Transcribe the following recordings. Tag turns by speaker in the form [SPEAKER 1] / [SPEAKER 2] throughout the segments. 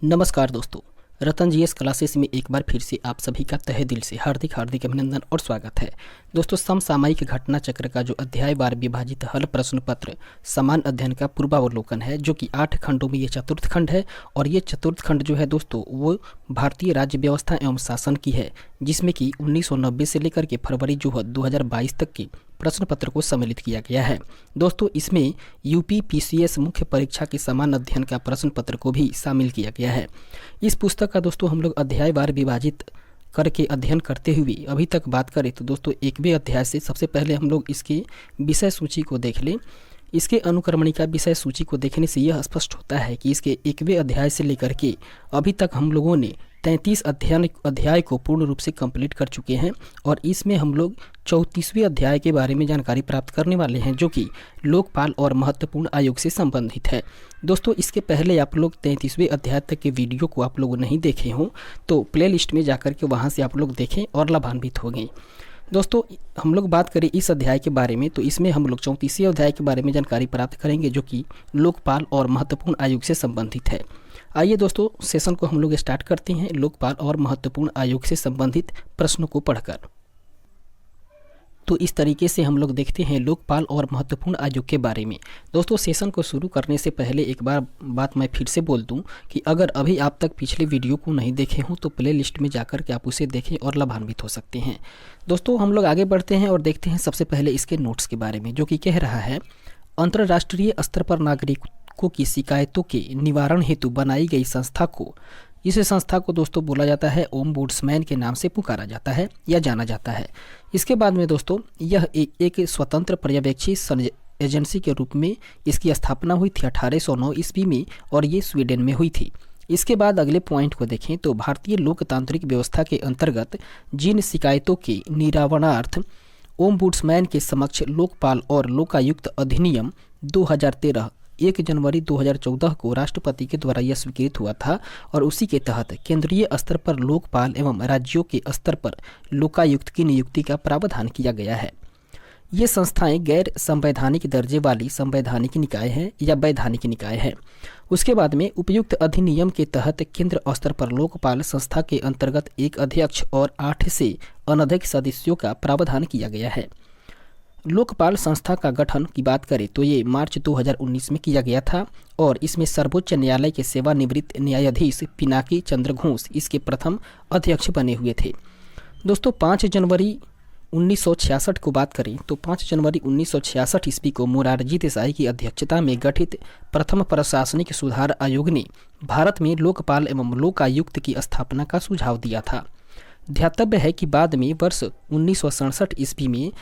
[SPEAKER 1] नमस्कार दोस्तों, रतन GS classes में एक बार फिर से आप सभी का तहे दिल से हार्दिक हार्दिक अभिनंदन और स्वागत है। दोस्तों, समसामयिक घटना चक्र का जो अध्यायवार विभाजित हल प्रश्न पत्र समान अध्ययन का पूर्वावलोकन है, जो कि 8 खंडों में ये चतुर्थ खंड है। और ये चतुर्थ खंड जो है दोस्तों, वो भारतीय राज्य व्यवस्था एवं शासन की है, जिसमें कि 1990 से लेकर के फरवरी जो है 2022 तक के प्रश्न पत्र को सम्मिलित किया गया है। दोस्तों, इसमें यूपी पीसीएस मुख्य परीक्षा के समान अध्ययन का प्रश्न पत्र को भी शामिल किया गया है। इस पुस्तक का दोस्तों हम लोग अध्यायवार विभाजित करके अध्ययन करते हुए अभी तक बात करें तो दोस्तों 1वें अध्याय से सबसे पहले हम लोग इसके विषय सूची को देख लें। इसके अनुक्रमणिका विषय सूची को देखने से यह स्पष्ट होता है कि इसके 1वें अध्याय से लेकर के अभी तक हम लोगों ने 33 अध्याय को पूर्ण रूप से कंप्लीट कर चुके हैं। और इसमें हम लोग 34वें अध्याय के बारे में जानकारी प्राप्त करने वाले हैं, जो कि लोकपाल और महत्वपूर्ण आयोग से संबंधित है। दोस्तों, इसके पहले आप लोग 33वें अध्याय तक के वीडियो को आप लोग नहीं देखे हों तो प्लेलिस्ट में जाकर के वहाँ से आप लोग देखें और लाभान्वित होंगे। दोस्तों, हम लोग बात करें इस अध्याय के बारे में तो इसमें हम लोग 34वें अध्याय के बारे में जानकारी प्राप्त करेंगे, जो कि लोकपाल और महत्वपूर्ण आयोग से संबंधित है। आइए दोस्तों, सेशन को हम लोग स्टार्ट करते हैं लोकपाल और महत्वपूर्ण आयोग से संबंधित प्रश्नों को पढ़कर। तो इस तरीके से हम लोग देखते हैं लोकपाल और महत्वपूर्ण आयोग के बारे में। दोस्तों, सेशन को शुरू करने से पहले एक बार बात मैं फिर से बोल दूं कि अगर अभी आप तक पिछले वीडियो को नहीं देखे हों तो प्ले लिस्ट में जाकर के आप उसे देखें और लाभान्वित हो सकते हैं। दोस्तों, हम लोग आगे बढ़ते हैं और देखते हैं सबसे पहले इसके नोट्स के बारे में, जो कि कह रहा है अंतर्राष्ट्रीय स्तर पर नागरिकों की शिकायतों के निवारण हेतु बनाई गई संस्था को, इस संस्था को दोस्तों बोला जाता है ओम्बुड्समैन के नाम से पुकारा जाता है या जाना जाता है। इसके बाद में दोस्तों यह एक स्वतंत्र पर्यवेक्षी एजेंसी के रूप में इसकी स्थापना हुई थी 1809 ईस्वी में, और ये स्वीडन में हुई थी। इसके बाद अगले पॉइंट को देखें तो भारतीय लोकतांत्रिक व्यवस्था के अंतर्गत जिन शिकायतों के निरावरणार्थ ओम्बुड्समैन के समक्ष लोकपाल और लोकायुक्त अधिनियम 2013 1 जनवरी 2014 को राष्ट्रपति के द्वारा यह स्वीकृत हुआ था, और उसी के तहत केंद्रीय स्तर पर लोकपाल एवं राज्यों के स्तर पर लोकायुक्त की नियुक्ति का प्रावधान किया गया है। ये संस्थाएं गैर संवैधानिक दर्जे वाली संवैधानिक निकाय हैं या वैधानिक निकाय हैं। उसके बाद में उपयुक्त अधिनियम के तहत केंद्र स्तर पर लोकपाल संस्था के अंतर्गत एक अध्यक्ष और 8 से अनधिक सदस्यों का प्रावधान किया गया है। लोकपाल संस्था का गठन की बात करें तो ये मार्च 2019 में किया गया था, और इसमें सर्वोच्च न्यायालय के सेवानिवृत्त न्यायाधीश पिनाकी चंद्र घोष इसके प्रथम अध्यक्ष बने हुए थे। दोस्तों, 5 जनवरी 1966 को बात करें तो 5 जनवरी 1966 ईस्वी को मोरारजी देसाई की अध्यक्षता में गठित प्रथम प्रशासनिक सुधार आयोग ने भारत में लोकपाल एवं लोकायुक्त की स्थापना का सुझाव दिया था। ध्यातव्य है कि बाद में वर्ष 1967 ईस्वी में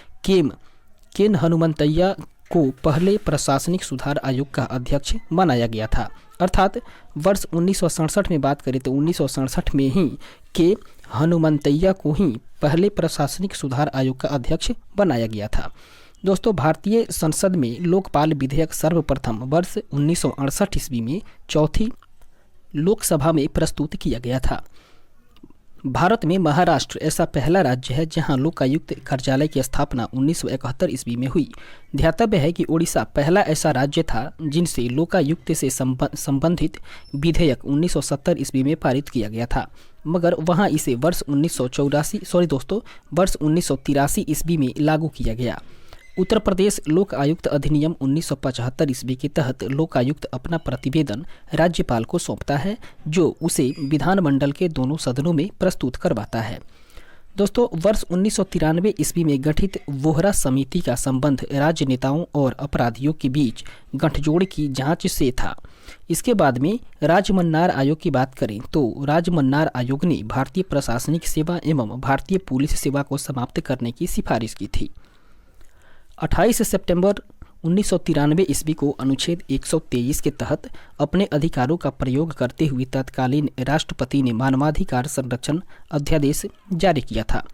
[SPEAKER 1] केन हनुमंतैया को पहले प्रशासनिक सुधार आयोग का अध्यक्ष बनाया गया था। अर्थात वर्ष 1967 में बात करें तो 1967 में ही के हनुमंतैया को ही पहले प्रशासनिक सुधार आयोग का अध्यक्ष बनाया गया था। दोस्तों, भारतीय संसद में लोकपाल विधेयक सर्वप्रथम वर्ष 1968 ईस्वी में चौथी लोकसभा में प्रस्तुत किया गया था। भारत में महाराष्ट्र ऐसा पहला राज्य है जहां लोकायुक्त कार्यालय की स्थापना 1971 ईस्वी में हुई। ध्यातव्य है कि ओडिशा पहला ऐसा राज्य था जिनसे लोकायुक्त से संबंधित विधेयक 1970 ईस्वी में पारित किया गया था, मगर वहां इसे वर्ष 1983 ईस्वी में लागू किया गया। उत्तर प्रदेश लोक आयुक्त अधिनियम 1975 ईस्वी के तहत लोकायुक्त अपना प्रतिवेदन राज्यपाल को सौंपता है, जो उसे विधानमंडल के दोनों सदनों में प्रस्तुत करवाता है। दोस्तों, वर्ष 1993 ईस्वी में गठित वोहरा समिति का संबंध राजनेताओं और अपराधियों के बीच गठजोड़ की जांच से था। इसके बाद में राजमन्नार आयोग की बात करें तो राजमन्नार आयोग ने भारतीय प्रशासनिक सेवा एवं भारतीय पुलिस सेवा को समाप्त करने की सिफारिश की थी। 28 सितंबर 1993 ईस्वी को अनुच्छेद 123 के तहत अपने अधिकारों का प्रयोग करते हुए तत्कालीन राष्ट्रपति ने मानवाधिकार संरक्षण अध्यादेश जारी किया था।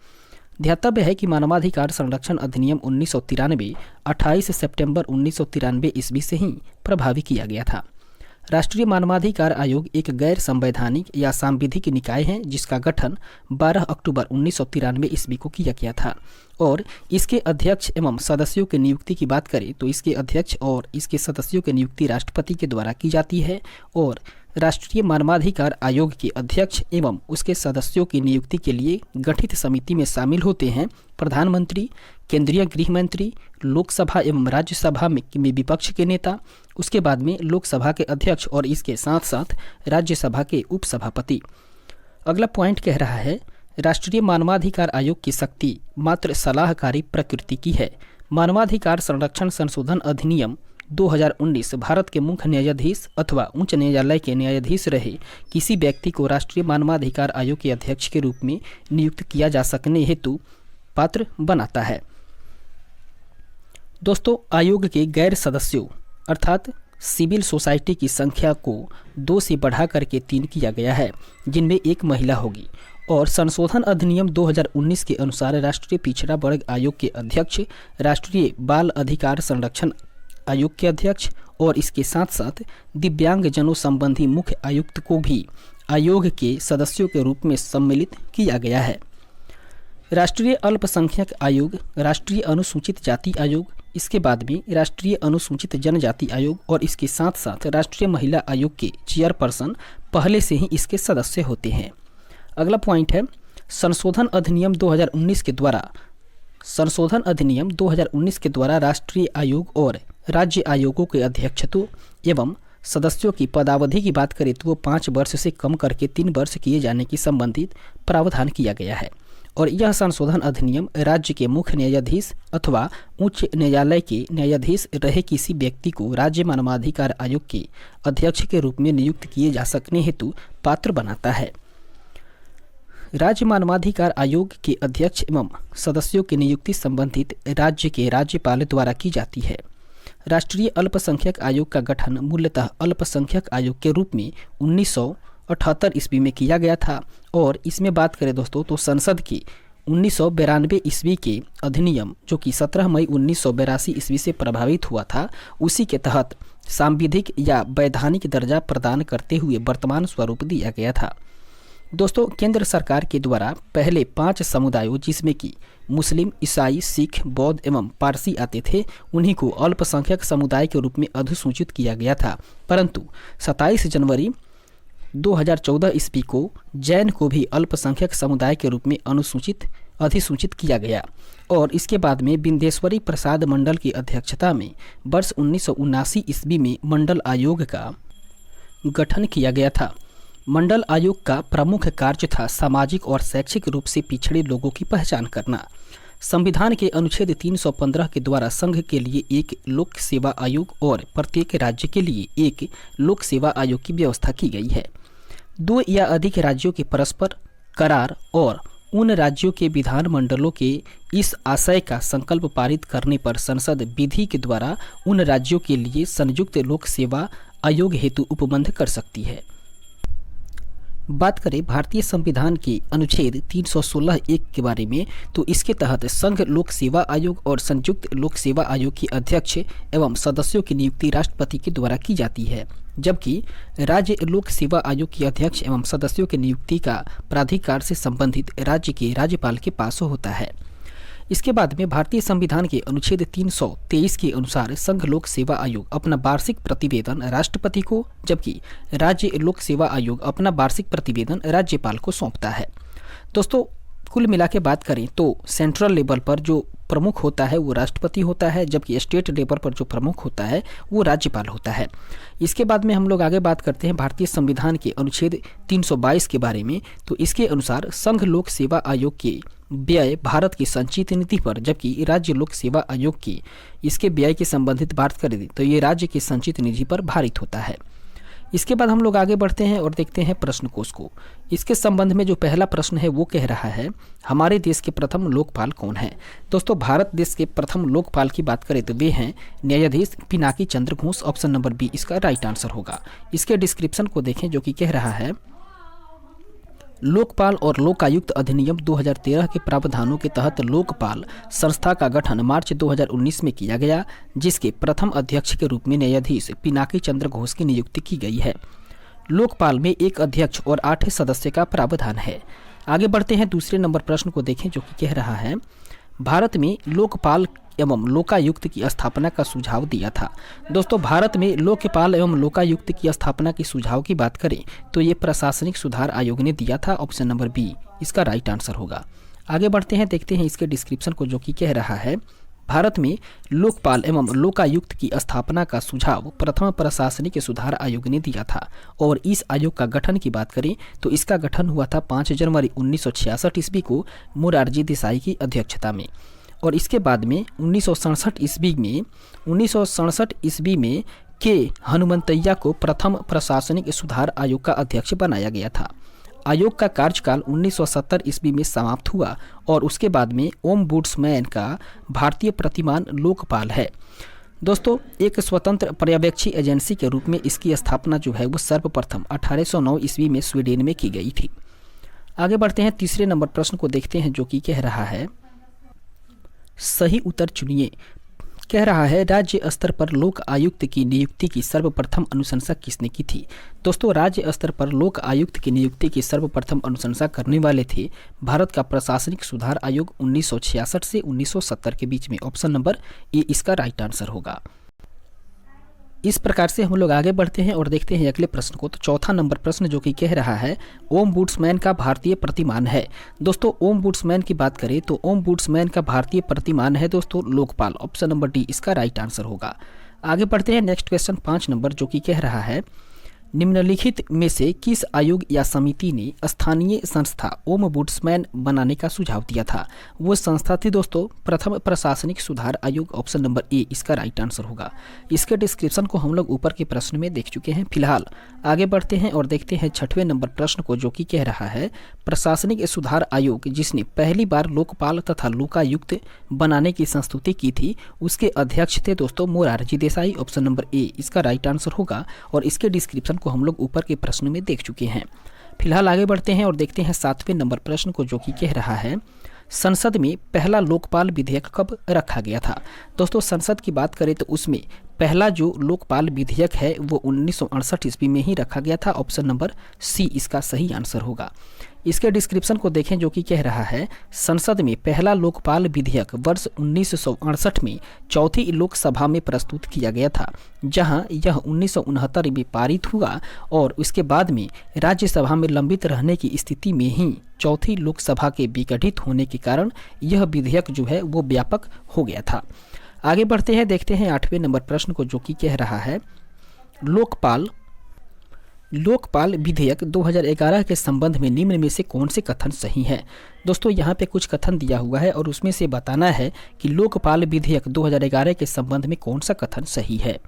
[SPEAKER 1] ध्यातव्य है कि मानवाधिकार संरक्षण अधिनियम 1993 28 सितंबर 1993 ईस्वी से ही प्रभावी किया गया था। राष्ट्रीय मानवाधिकार आयोग एक गैर संवैधानिक या सांविधिक निकाय है जिसका गठन 12 अक्टूबर 1993 ईस्वी को किया गया था, और इसके अध्यक्ष एवं सदस्यों की नियुक्ति की बात करें तो इसके अध्यक्ष और इसके सदस्यों की नियुक्ति राष्ट्रपति के द्वारा की जाती है, और राष्ट्रीय मानवाधिकार आयोग के अध्यक्ष एवं उसके सदस्यों की नियुक्ति के लिए गठित समिति में शामिल होते हैं प्रधानमंत्री, केंद्रीय गृह मंत्री, लोकसभा एवं राज्यसभा में विपक्ष के नेता, उसके बाद में लोकसभा के अध्यक्ष और इसके साथ साथ राज्यसभा के उपसभापति। अगला पॉइंट कह रहा है राष्ट्रीय मानवाधिकार आयोग की शक्ति मात्र सलाहकारी प्रकृति की है। मानवाधिकार संरक्षण संशोधन अधिनियम 2019 भारत के मुख्य न्यायाधीश अथवा उच्च न्यायालय के न्यायाधीश रहे किसी व्यक्ति को राष्ट्रीय मानवाधिकार आयोग के अध्यक्ष के रूप में नियुक्त किया जा सकने हेतु पात्र बनाता है। दोस्तों, आयोग के गैर सदस्यों अर्थात सिविल सोसाइटी की संख्या को 2 से बढ़ा करके 3 किया गया है, जिनमें एक महिला होगी। और संशोधन अधिनियम 2019 के अनुसार राष्ट्रीय पिछड़ा वर्ग आयोग के अध्यक्ष, राष्ट्रीय बाल अधिकार संरक्षण आयोग के अध्यक्ष और इसके साथ साथ दिव्यांगजनों संबंधी मुख्य आयुक्त को भी आयोग के सदस्यों के रूप में सम्मिलित किया गया है। राष्ट्रीय अल्पसंख्यक आयोग, राष्ट्रीय अनुसूचित जाति आयोग, इसके बाद में राष्ट्रीय अनुसूचित जनजाति आयोग और इसके साथ साथ राष्ट्रीय महिला आयोग के चेयरपर्सन पहले से ही इसके सदस्य होते हैं। अगला पॉइंट है संशोधन अधिनियम 2019 के द्वारा राष्ट्रीय आयोग और राज्य आयोगों के अध्यक्षत्व एवं सदस्यों की पदावधि की बात करें तो वो 5 वर्ष से कम करके 3 वर्ष किए जाने की संबंधित प्रावधान किया गया है। और यह संशोधन अधिनियम राज्य के मुख्य न्यायाधीश अथवा उच्च न्यायालय के न्यायाधीश रहे किसी व्यक्ति को राज्य मानवाधिकार आयोग के अध्यक्ष के रूप में नियुक्त किए जा सकने हेतु पात्र बनाता है। राज्य मानवाधिकार आयोग के अध्यक्ष एवं सदस्यों की नियुक्ति संबंधित राज्य के राज्यपाल द्वारा की जाती है। राष्ट्रीय अल्पसंख्यक आयोग का गठन मूलतः अल्पसंख्यक आयोग के रूप में 1978 ईस्वी में किया गया था। और इसमें बात करें दोस्तों तो संसद की 1992 ईस्वी के अधिनियम जो कि 17 मई 1982 ईस्वी से प्रभावित हुआ था, उसी के तहत सांविधिक या वैधानिक दर्जा प्रदान करते हुए वर्तमान स्वरूप दिया गया था। दोस्तों, केंद्र सरकार के द्वारा पहले 5 समुदायों जिसमें कि मुस्लिम, ईसाई, सिख, बौद्ध एवं पारसी आते थे, उन्हीं को अल्पसंख्यक समुदाय के रूप में अधिसूचित किया गया था। परंतु 27 जनवरी 2014 ईस्वी को जैन को भी अल्पसंख्यक समुदाय के रूप में अधिसूचित किया गया। और इसके बाद में बिंदेश्वरी प्रसाद मंडल की अध्यक्षता में वर्ष 1979 ईस्वी में मंडल आयोग का गठन किया गया था। मंडल आयोग का प्रमुख कार्य था सामाजिक और शैक्षिक रूप से पिछड़े लोगों की पहचान करना। संविधान के अनुच्छेद 315 के द्वारा संघ के लिए एक लोक सेवा आयोग और प्रत्येक राज्य के लिए एक लोक सेवा आयोग की व्यवस्था की गई है। 2 या अधिक राज्यों के परस्पर करार और उन राज्यों के विधान मंडलों के इस आशय का संकल्प पारित करने पर संसद विधि के द्वारा उन राज्यों के लिए संयुक्त लोक सेवा आयोग हेतु उपबंध कर सकती है। बात करें भारतीय संविधान के अनुच्छेद 316(1) के बारे में, तो इसके तहत संघ लोक सेवा आयोग और संयुक्त लोक सेवा आयोग के अध्यक्ष एवं सदस्यों की नियुक्ति राष्ट्रपति के द्वारा की जाती है, जबकि राज्य लोक सेवा आयोग के अध्यक्ष एवं सदस्यों की नियुक्ति का प्राधिकार से संबंधित राज्य के राज्यपाल के पास होता है। इसके बाद में भारतीय संविधान के अनुच्छेद 323 के अनुसार संघ लोक सेवा आयोग अपना वार्षिक प्रतिवेदन राष्ट्रपति को, जबकि राज्य लोक सेवा आयोग अपना वार्षिक प्रतिवेदन राज्यपाल को सौंपता है। दोस्तों, कुल मिला के बात करें तो सेंट्रल लेवल पर जो प्रमुख होता है वो राष्ट्रपति होता है, जबकि स्टेट लेवल पर जो प्रमुख होता है वो राज्यपाल होता है। इसके बाद में हम लोग आगे बात करते हैं भारतीय संविधान के अनुच्छेद 322 के बारे में। तो इसके अनुसार संघ लोक सेवा आयोग के व्यय भारत की संचित नीति पर, जबकि राज्य लोक सेवा आयोग की इसके व्यय के संबंधित बात करें तो ये राज्य की संचित निधि पर भारित होता है। इसके बाद हम लोग आगे बढ़ते हैं और देखते हैं प्रश्न कोश को। इसके संबंध में जो पहला प्रश्न है वो कह रहा है हमारे देश के प्रथम लोकपाल कौन है। दोस्तों, भारत देश के प्रथम लोकपाल की बात करें तो वे हैं न्यायाधीश Pinaki Chandra Ghosh. Option number B इसका राइट आंसर होगा। इसके डिस्क्रिप्शन को देखें जो कि कह रहा है लोकपाल और लोकायुक्त अधिनियम 2013 के प्रावधानों के तहत लोकपाल संस्था का गठन मार्च 2019 में किया गया, जिसके प्रथम अध्यक्ष के रूप में न्यायाधीश पिनाकी चंद्र घोष की नियुक्ति की गई है। लोकपाल में एक अध्यक्ष और 8 सदस्य का प्रावधान है। आगे बढ़ते हैं दूसरे नंबर प्रश्न को देखें जो कि कह रहा है भारत में लोकपाल एवं लोकायुक्त की स्थापना का सुझाव दिया था। दोस्तों भारत में लोकपाल एवं लोकायुक्त की स्थापना की सुझाव की बात करें तो ये प्रशासनिक सुधार आयोग ने दिया था। ऑप्शन नंबर बी इसका राइट आंसर होगा। आगे बढ़ते हैं, देखते हैं इसके डिस्क्रिप्शन को जो कि कह रहा है भारत में लोकपाल एवं लोकायुक्त की स्थापना का सुझाव प्रथम प्रशासनिक सुधार आयोग ने दिया था। और इस आयोग का गठन की बात करें तो इसका गठन हुआ था 5 जनवरी 1966 ईस्वी को मोरारजी देसाई की अध्यक्षता में। और इसके बाद में 1967 ईस्वी में के हनुमंतैया को प्रथम प्रशासनिक सुधार आयोग का अध्यक्ष बनाया गया था। आयोग का कार्यकाल 1970 ईस्वी में समाप्त हुआ और उसके बाद में ओम्बुड्समैन का भारतीय प्रतिमान लोकपाल है। दोस्तों एक स्वतंत्र पर्यवेक्षी एजेंसी के रूप में इसकी स्थापना जो है वो सर्वप्रथम 1809 ईस्वी में स्वीडन में की गई थी। आगे बढ़ते हैं, तीसरे नंबर प्रश्न को देखते हैं जो कि कह रहा है सही उत्तर चुनिए। कह रहा है राज्य स्तर पर लोक आयुक्त की नियुक्ति की सर्वप्रथम अनुशंसा किसने की थी। दोस्तों राज्य स्तर पर लोक आयुक्त की नियुक्ति की सर्वप्रथम अनुशंसा करने वाले थे भारत का प्रशासनिक सुधार आयोग 1966 से 1970 के बीच में। ऑप्शन नंबर ए इसका राइट आंसर होगा। इस प्रकार से हम लोग आगे बढ़ते हैं और देखते हैं अगले प्रश्न को। तो चौथा नंबर प्रश्न जो कि कह रहा है ओम्बुड्समैन का भारतीय प्रतिमान है। दोस्तों ओम्बुड्समैन की बात करें तो ओम्बुड्समैन का भारतीय प्रतिमान है दोस्तों लोकपाल। ऑप्शन नंबर डी इसका राइट आंसर होगा। आगे बढ़ते हैं, नेक्स्ट क्वेश्चन 5 नंबर जो कि कह रहा है निम्नलिखित में से किस आयोग या समिति ने स्थानीय संस्था ओम्बुड्समैन बनाने का सुझाव दिया था। वो संस्था थी दोस्तों प्रथम प्रशासनिक सुधार आयोग। ऑप्शन नंबर ए इसका राइट आंसर होगा। इसके डिस्क्रिप्शन को हम लोग ऊपर के प्रश्न में देख चुके हैं। फिलहाल आगे बढ़ते हैं और देखते हैं 6वें नंबर प्रश्न को जो कि कह रहा है प्रशासनिक सुधार आयोग जिसने पहली बार लोकपाल तथा लोकायुक्त बनाने की संस्तुति की थी उसके अध्यक्ष थे दोस्तों Morarji Desai. Option number A इसका राइट आंसर होगा और इसके डिस्क्रिप्शन को हम लोग ऊपर के प्रश्न में देख चुके हैं। फिलहाल आगे बढ़ते हैं और देखते हैं 7वें नंबर प्रश्न को जो कि कह रहा है संसद में पहला लोकपाल विधेयक कब रखा गया था। दोस्तों संसद की बात करें तो उसमें पहला जो लोकपाल विधेयक है वो 1968 ईस्वी में ही रखा गया था। ऑप्शन नंबर सी इसका सही आंसर होगा। इसके डिस्क्रिप्शन को देखें जो कि कह रहा है संसद में पहला लोकपाल विधेयक वर्ष 1968 में चौथी लोकसभा में प्रस्तुत किया गया था, जहां यह 1969 में पारित हुआ और उसके बाद में राज्यसभा में लंबित रहने की स्थिति में ही चौथी लोकसभा के विघटित होने के कारण यह विधेयक जो है वो व्यापक हो गया था। आगे बढ़ते हैं, देखते हैं 8वें नंबर प्रश्न को जो कि कह रहा है लोकपाल विधेयक 2011 के संबंध में निम्न में से कौन से कथन सही हैं। दोस्तों यहाँ पे कुछ कथन दिया हुआ है और उसमें से बताना है कि लोकपाल विधेयक 2011 के संबंध में कौन सा कथन सही है।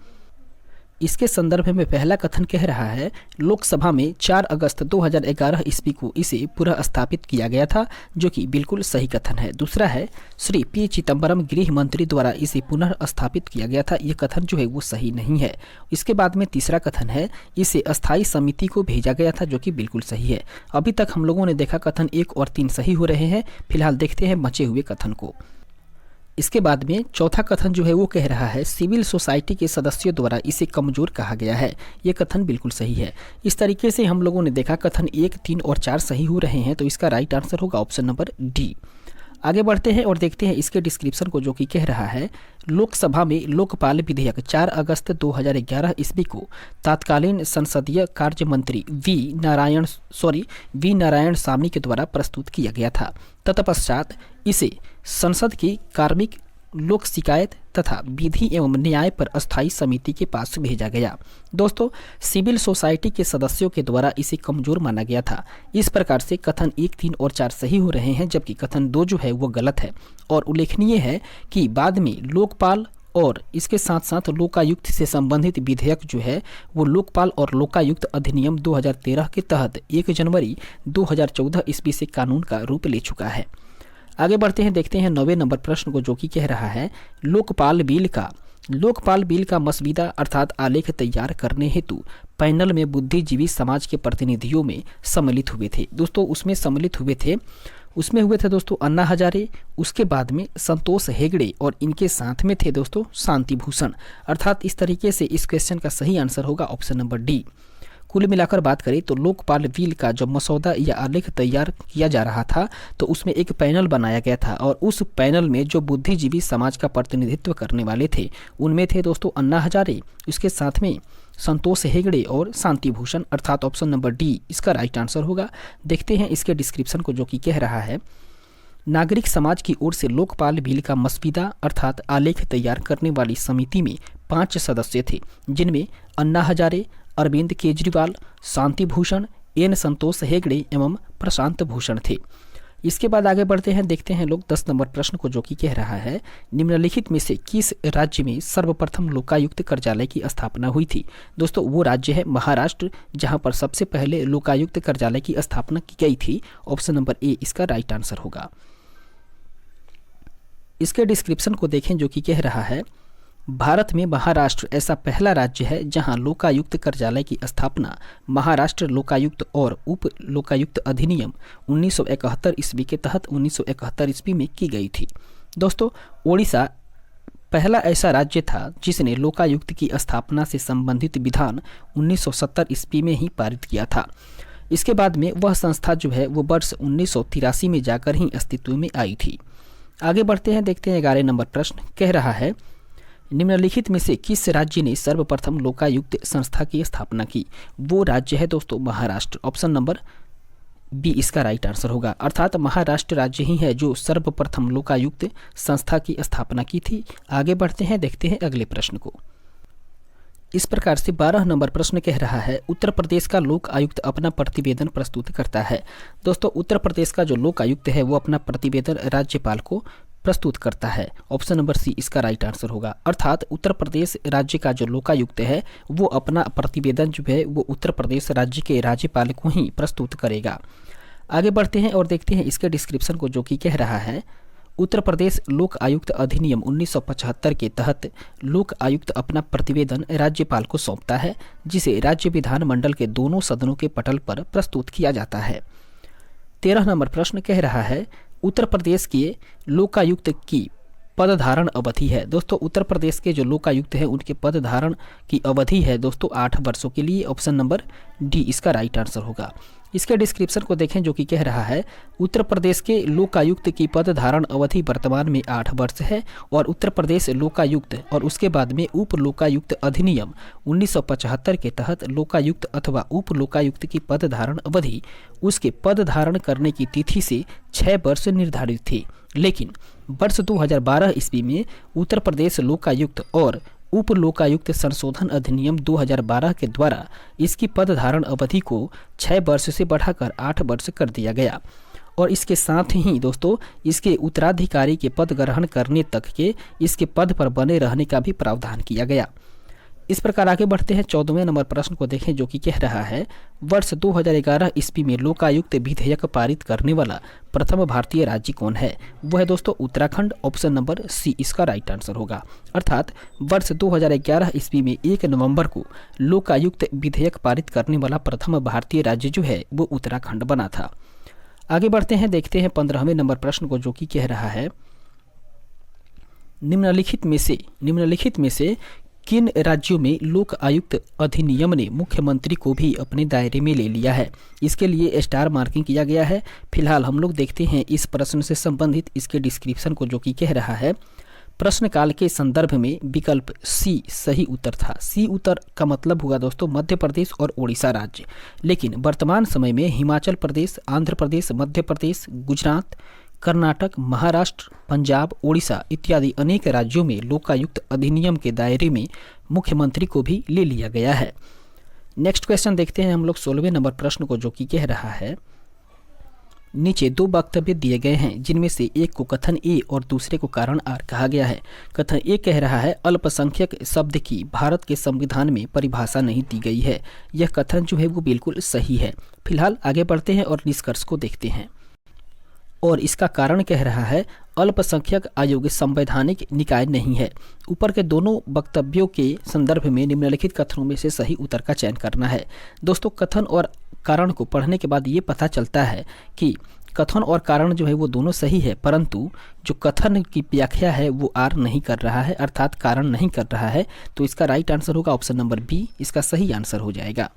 [SPEAKER 1] इसके संदर्भ में पहला कथन कह रहा है लोकसभा में 4 अगस्त 2011 ईस्वी को इसे पुनः स्थापित किया गया था, जो कि बिल्कुल सही कथन है। दूसरा है श्री पी चिदम्बरम गृह मंत्री द्वारा इसे पुनः स्थापित किया गया था, यह कथन जो है वो सही नहीं है। इसके बाद में तीसरा कथन है इसे अस्थायी समिति को भेजा गया था, जो कि बिल्कुल सही है। अभी तक हम लोगों ने देखा कथन 1 और 3 सही हो रहे हैं। फिलहाल देखते हैं बचे हुए कथन को। इसके बाद में चौथा कथन जो है वो कह रहा है सिविल सोसाइटी के सदस्यों द्वारा इसे कमजोर कहा गया है, ये कथन बिल्कुल सही है। इस तरीके से हम लोगों ने देखा कथन 1, 3 और 4 सही हो रहे हैं, तो इसका राइट आंसर होगा ऑप्शन नंबर डी। आगे बढ़ते हैं और देखते हैं इसके डिस्क्रिप्शन को जो कि कह रहा है लोकसभा में लोकपाल विधेयक 4 अगस्त 2011 ईस्वी को तत्कालीन संसदीय कार्य मंत्री वी नारायण स्वामी के द्वारा प्रस्तुत किया गया था। तत्पश्चात इसे संसद की कार्मिक लोक शिकायत तथा विधि एवं न्याय पर अस्थायी समिति के पास भेजा गया। दोस्तों सिविल सोसाइटी के सदस्यों के द्वारा इसे कमजोर माना गया था। इस प्रकार से कथन 1, 3 और 4 सही हो रहे हैं, जबकि कथन 2 जो है वो गलत है। और उल्लेखनीय है कि बाद में लोकपाल और इसके साथ साथ लोकायुक्त से संबंधित विधेयक जो है वो लोकपाल और लोकायुक्त अधिनियम 2013 के तहत 1 जनवरी 2014 ईस्वी से कानून का रूप ले चुका है। आगे बढ़ते हैं, देखते हैं 9वें नंबर प्रश्न को जो कि कह रहा है लोकपाल बिल का मसवीदा अर्थात आलेख तैयार करने हेतु पैनल में बुद्धिजीवी समाज के प्रतिनिधियों में सम्मिलित हुए थे। दोस्तों उसमें हुए थे दोस्तों अन्ना हजारे, उसके बाद में संतोष हेगड़े और इनके साथ में थे दोस्तों शांति भूषण। अर्थात इस तरीके से इस क्वेश्चन का सही आंसर होगा ऑप्शन नंबर डी। कुल मिलाकर बात करें तो लोकपाल बिल का जब मसौदा या आलेख तैयार किया जा रहा था तो उसमें एक पैनल बनाया गया था और उस पैनल में जो बुद्धिजीवी समाज का प्रतिनिधित्व करने वाले थे उनमें थे दोस्तों अन्ना हजारे, इसके साथ में संतोष हेगड़े और शांति भूषण, अर्थात ऑप्शन नंबर डी इसका राइट आंसर होगा। देखते हैं इसके डिस्क्रिप्शन को जो कि कह रहा है, नागरिक समाज की ओर से लोकपाल बिल का मसविदा अर्थात आलेख तैयार करने वाली समिति में 5 सदस्य थे, जिनमें अन्ना हजारे, अरविंद केजरीवाल, शांति भूषण, एन संतोष हेगड़े एवं प्रशांत भूषण थे। इसके बाद आगे बढ़ते हैं, देखते हैं लोग 10 नंबर प्रश्न को जो कि कह रहा है, निम्नलिखित में से किस राज्य में सर्वप्रथम लोकायुक्त कार्यालय की स्थापना हुई थी। दोस्तों वो राज्य है महाराष्ट्र, जहां पर सबसे पहले लोकायुक्त कार्यालय की स्थापना की गई थी। ऑप्शन नंबर ए इसका राइट आंसर होगा। इसके डिस्क्रिप्शन को देखें जो कि कह रहा है, भारत में महाराष्ट्र ऐसा पहला राज्य है जहां लोकायुक्त कार्यालय की स्थापना महाराष्ट्र लोकायुक्त और उप लोकायुक्त अधिनियम 1971 ईस्वी के तहत 1971 ईस्वी में की गई थी। दोस्तों ओडिशा पहला ऐसा राज्य था जिसने लोकायुक्त की स्थापना से संबंधित विधान 1970 ईस्वी में ही पारित किया था। इसके बाद में वह संस्था जो है वो वर्ष 1983 में जाकर ही अस्तित्व में आई थी। आगे बढ़ते हैं, देखते हैं 11 नंबर प्रश्न कह रहा है, निम्नलिखित में से किस राज्य ने सर्वप्रथम लोकायुक्त संस्था की स्थापना की। वो राज्य है दोस्तों महाराष्ट्र। ऑप्शन नंबर बी इसका राइट आंसर होगा, अर्थात महाराष्ट्र राज्य ही है जो सर्वप्रथम लोकायुक्त संस्था की स्थापना की थी। आगे बढ़ते हैं, देखते हैं अगले प्रश्न को। इस प्रकार से 12 नंबर प्रश्न कह रहा है, उत्तर प्रदेश का लोक आयुक्त अपना प्रतिवेदन प्रस्तुत करता है। दोस्तों उत्तर प्रदेश का जो लोक आयुक्त है वो अपना प्रतिवेदन राज्यपाल को प्रस्तुत करता है। ऑप्शन नंबर सी इसका राइट आंसर होगा, अर्थात उत्तर प्रदेश राज्य का जो लोकायुक्त है वो अपना प्रतिवेदन जो है वो उत्तर प्रदेश राज्य के राज्यपाल को ही प्रस्तुत करेगा। आगे बढ़ते हैं और देखते हैं इसके डिस्क्रिप्शन को जो कि कह रहा है, उत्तर प्रदेश लोक आयुक्त अधिनियम 1975 के तहत लोक आयुक्त अपना प्रतिवेदन राज्यपाल को सौंपता है, जिसे राज्य विधानमंडल के दोनों सदनों के पटल पर प्रस्तुत किया जाता है। 13 नंबर प्रश्न कह रहा है, उत्तर प्रदेश के लोकायुक्त की पदधारण अवधि है। दोस्तों उत्तर प्रदेश के जो लोकायुक्त है उनके पदधारण की अवधि है दोस्तों 8 वर्षों के लिए। ऑप्शन नंबर डी इसका राइट आंसर होगा। इसके डिस्क्रिप्शन को देखें जो कि कह रहा है, उत्तर प्रदेश के लोकायुक्त की पदधारण अवधि वर्तमान में 8 वर्ष है और उत्तर प्रदेश लोकायुक्त और उसके बाद में उप लोकायुक्त अधिनियम 1975 के तहत लोकायुक्त अथवा उप लोकायुक्त की पदधारण अवधि उसके पदधारण करने की तिथि से 6 वर्ष निर्धारित थी। लेकिन वर्ष 2012 ईस्वी में उत्तर प्रदेश लोकायुक्त और उप लोकायुक्त संशोधन अधिनियम 2012 के द्वारा इसकी पदधारण अवधि को 6 वर्ष से बढ़ाकर 8 वर्ष कर दिया गया और इसके साथ ही दोस्तों इसके उत्तराधिकारी के पद ग्रहण करने तक के इसके पद पर बने रहने का भी प्रावधान किया गया। इस प्रकार आगे बढ़ते हैं, 14वें नंबर प्रश्न को देखें जो कि कह रहा है, वर्ष 2011 ईस्वी में लोकायुक्त विधेयक पारित करने वाला प्रथम भारतीय राज्य कौन है। वह है दोस्तों उत्तराखंड। ऑप्शन नंबर सी इसका राइट आंसर होगा, अर्थात वर्ष 2011 ईस्वी में 1 नवंबर को लोकायुक्त विधेयक पारित करने वाला प्रथम भारतीय राज्य जो है वो उत्तराखंड बना था। आगे बढ़ते हैं, देखते हैं 15वें नंबर प्रश्न को जो कि कह रहा है, निम्नलिखित में से किन राज्यों में लोक आयुक्त अधिनियम ने मुख्यमंत्री को भी अपने दायरे में ले लिया है। इसके लिए स्टार मार्किंग किया गया है। फिलहाल हम लोग देखते हैं इस प्रश्न से संबंधित इसके डिस्क्रिप्शन को जो कि कह रहा है, प्रश्नकाल के संदर्भ में विकल्प सी सही उत्तर था। सी उत्तर का मतलब हुआ दोस्तों मध्य प्रदेश और ओडिशा राज्य, लेकिन वर्तमान समय में हिमाचल प्रदेश, आंध्र प्रदेश, मध्य प्रदेश, गुजरात, कर्नाटक, महाराष्ट्र, पंजाब, ओडिशा इत्यादि अनेक राज्यों में लोकायुक्त अधिनियम के दायरे में मुख्यमंत्री को भी ले लिया गया है। नेक्स्ट क्वेश्चन देखते हैं हम लोग 16वें नंबर प्रश्न को जो कि कह रहा है, नीचे 2 वक्तव्य दिए गए हैं जिनमें से एक को कथन ए और दूसरे को कारण आर कहा गया है। कथन ए कह रहा है, अल्पसंख्यक शब्द की भारत के संविधान में परिभाषा नहीं दी गई है। यह कथन जो है वो बिल्कुल सही है। फिलहाल आगे बढ़ते हैं और निष्कर्ष को देखते हैं। और इसका कारण कह रहा है, अल्पसंख्यक आयोग संवैधानिक निकाय नहीं है। ऊपर के दोनों वक्तव्यों के संदर्भ में निम्नलिखित कथनों में से सही उत्तर का चयन करना है। दोस्तों कथन और कारण को पढ़ने के बाद ये पता चलता है कि कथन और कारण जो है वो दोनों सही है, परंतु जो कथन की व्याख्या है वो आर नहीं कर रहा है, अर्थात कारण नहीं कर रहा है। तो इसका राइट आंसर होगा ऑप्शन नंबर बी, इसका सही आंसर हो जाएगा।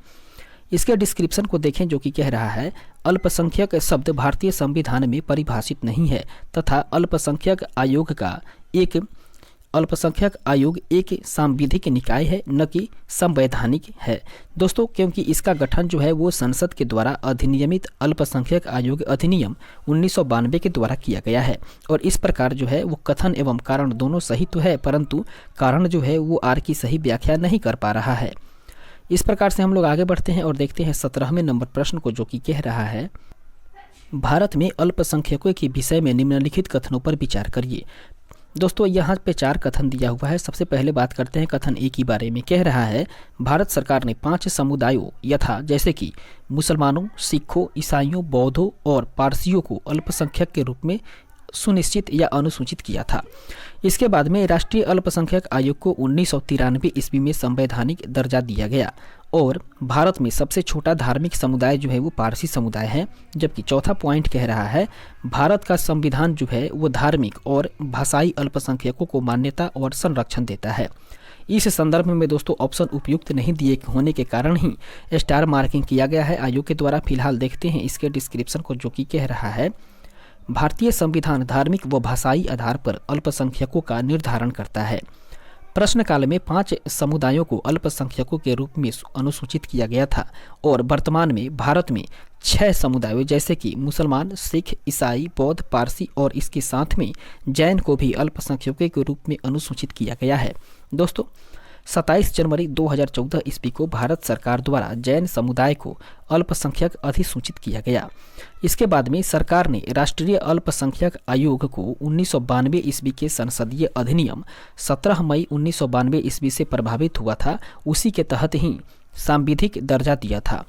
[SPEAKER 1] इसके डिस्क्रिप्शन को देखें जो कि कह रहा है अल्पसंख्यक शब्द भारतीय संविधान में परिभाषित नहीं है तथा अल्पसंख्यक आयोग एक सांविधिक निकाय है न कि संवैधानिक है। दोस्तों क्योंकि इसका गठन जो है वो संसद के द्वारा अधिनियमित अल्पसंख्यक आयोग अधिनियम 1992 के द्वारा किया गया है और इस प्रकार जो है वो कथन एवं कारण दोनों सही तो है परंतु कारण जो है वो आर की सही व्याख्या नहीं कर पा रहा है। इस प्रकार से हम लोग आगे बढ़ते हैं और देखते हैं 17वें नंबर प्रश्न को जो कि कह रहा है भारत में अल्पसंख्यकों के विषय में निम्नलिखित कथनों पर विचार करिए। दोस्तों यहाँ पे 4 कथन दिया हुआ है। सबसे पहले बात करते हैं कथन ए के बारे में। कह रहा है भारत सरकार ने 5 समुदायों यथा जैसे कि मुसलमानों, सिखों, ईसाइयों, बौद्धों और पारसियों को अल्पसंख्यक के रूप में सुनिश्चित या अनुसूचित किया था। इसके बाद में राष्ट्रीय अल्पसंख्यक आयोग को 1993 ईस्वी में संवैधानिक दर्जा दिया गया और भारत में सबसे छोटा धार्मिक समुदाय जो है वो पारसी समुदाय है। जबकि चौथा पॉइंट कह रहा है भारत का संविधान जो है वो धार्मिक और भाषाई अल्पसंख्यकों को मान्यता और संरक्षण देता है। इस संदर्भ में दोस्तों ऑप्शन उपयुक्त नहीं दिए होने के कारण ही स्टार मार्किंग किया गया है आयोग के द्वारा। फिलहाल देखते हैं इसके डिस्क्रिप्शन को जो कि कह रहा है भारतीय संविधान धार्मिक व भाषाई आधार पर अल्पसंख्यकों का निर्धारण करता है। प्रश्नकाल में 5 समुदायों को अल्पसंख्यकों के रूप में अनुसूचित किया गया था और वर्तमान में भारत में 6 समुदायों जैसे कि मुसलमान, सिख, ईसाई, बौद्ध, पारसी और इसके साथ में जैन को भी अल्पसंख्यकों के रूप में अनुसूचित किया गया है। दोस्तों 27 जनवरी 2014 ईस्वी को भारत सरकार द्वारा जैन समुदाय को अल्पसंख्यक अधिसूचित किया गया। इसके बाद में सरकार ने राष्ट्रीय अल्पसंख्यक आयोग को 1992 ईस्वी के संसदीय अधिनियम 17 मई 1992 ईस्वी से प्रभावित हुआ था, उसी के तहत ही सांविधिक दर्जा दिया था,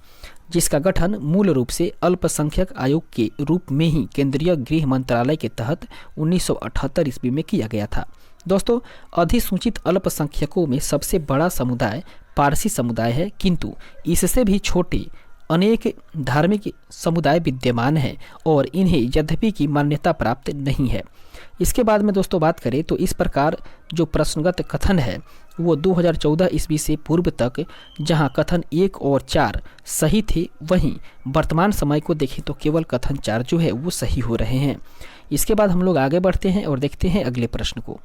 [SPEAKER 1] जिसका गठन मूल रूप से अल्पसंख्यक आयोग के रूप में ही केंद्रीय गृह मंत्रालय के तहत 1978 ईस्वी में किया गया था। दोस्तों अधिसूचित अल्पसंख्यकों में सबसे बड़ा समुदाय पारसी समुदाय है, किंतु इससे भी छोटे अनेक धार्मिक समुदाय विद्यमान हैं और इन्हें यद्यपि की मान्यता प्राप्त नहीं है। इसके बाद में दोस्तों बात करें तो इस प्रकार जो प्रश्नगत कथन है वो 2014 ईस्वी से पूर्व तक जहां कथन 1 और 4 सही थे, वहीं वर्तमान समय को देखें तो केवल कथन 4 जो है वो सही हो रहे हैं। इसके बाद हम लोग आगे बढ़ते हैं और देखते हैं अगले प्रश्न को।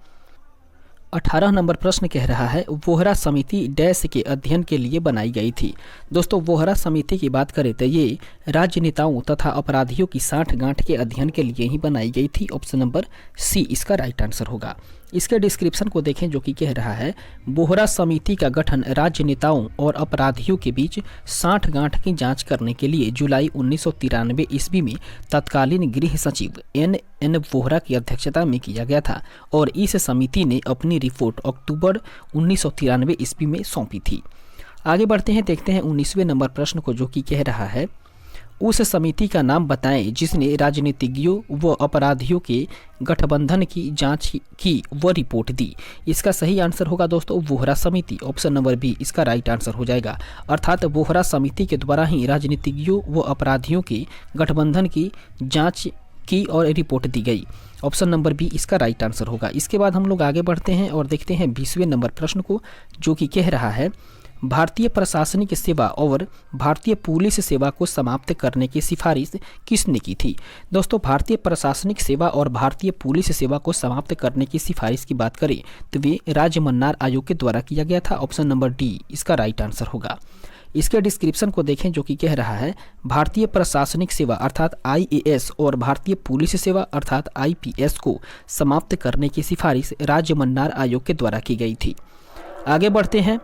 [SPEAKER 1] 18 नंबर प्रश्न कह रहा है वोहरा समिति डैश के अध्ययन के लिए बनाई गई थी। दोस्तों वोहरा समिति की बात करें तो ये राजनेताओं तथा अपराधियों की साठगांठ के अध्ययन के लिए ही बनाई गई थी। ऑप्शन नंबर सी इसका राइट आंसर होगा। इसके डिस्क्रिप्शन को देखें जो कि कह रहा है वोहरा समिति का गठन राजनेताओं और अपराधियों के बीच साठगांठ की जांच करने के लिए जुलाई 1993 ईस्वी में तत्कालीन गृह सचिव एन वोहरा की अध्यक्षता में किया गया था और इस समिति ने अपनी रिपोर्ट अक्टूबर 1993 ईस्वी में सौंपी थी। आगे बढ़ते हैं, देखते हैं 19वें नंबर प्रश्न को जो कि कह रहा है उस समिति का नाम बताएं जिसने राजनीतिज्ञों व अपराधियों के गठबंधन की जांच की व रिपोर्ट दी। इसका सही आंसर होगा दोस्तों वोहरा समिति। ऑप्शन नंबर बी इसका राइट आंसर हो जाएगा। अर्थात वोहरा समिति के द्वारा ही राजनीतिज्ञों व अपराधियों के गठबंधन की जांच की और रिपोर्ट दी गई। ऑप्शन नंबर बी इसका राइट आंसर होगा। इसके बाद हम लोग आगे बढ़ते हैं और देखते हैं 20वें नंबर प्रश्न को जो कि कह रहा है भारतीय प्रशासनिक सेवा और भारतीय पुलिस सेवा को समाप्त करने की सिफारिश किसने की थी। दोस्तों भारतीय प्रशासनिक सेवा और भारतीय पुलिस सेवा को समाप्त करने की सिफारिश की बात करें तो वे राजमन्नार आयोग के द्वारा किया गया था। ऑप्शन नंबर डी इसका राइट आंसर होगा। इसके डिस्क्रिप्शन को देखें जो कि कह रहा है भारतीय प्रशासनिक सेवा अर्थात IAS और भारतीय पुलिस सेवा अर्थात IPS को समाप्त करने की सिफारिश राजमन्नार आयोग के द्वारा की गई थी। आगे बढ़ते हैं।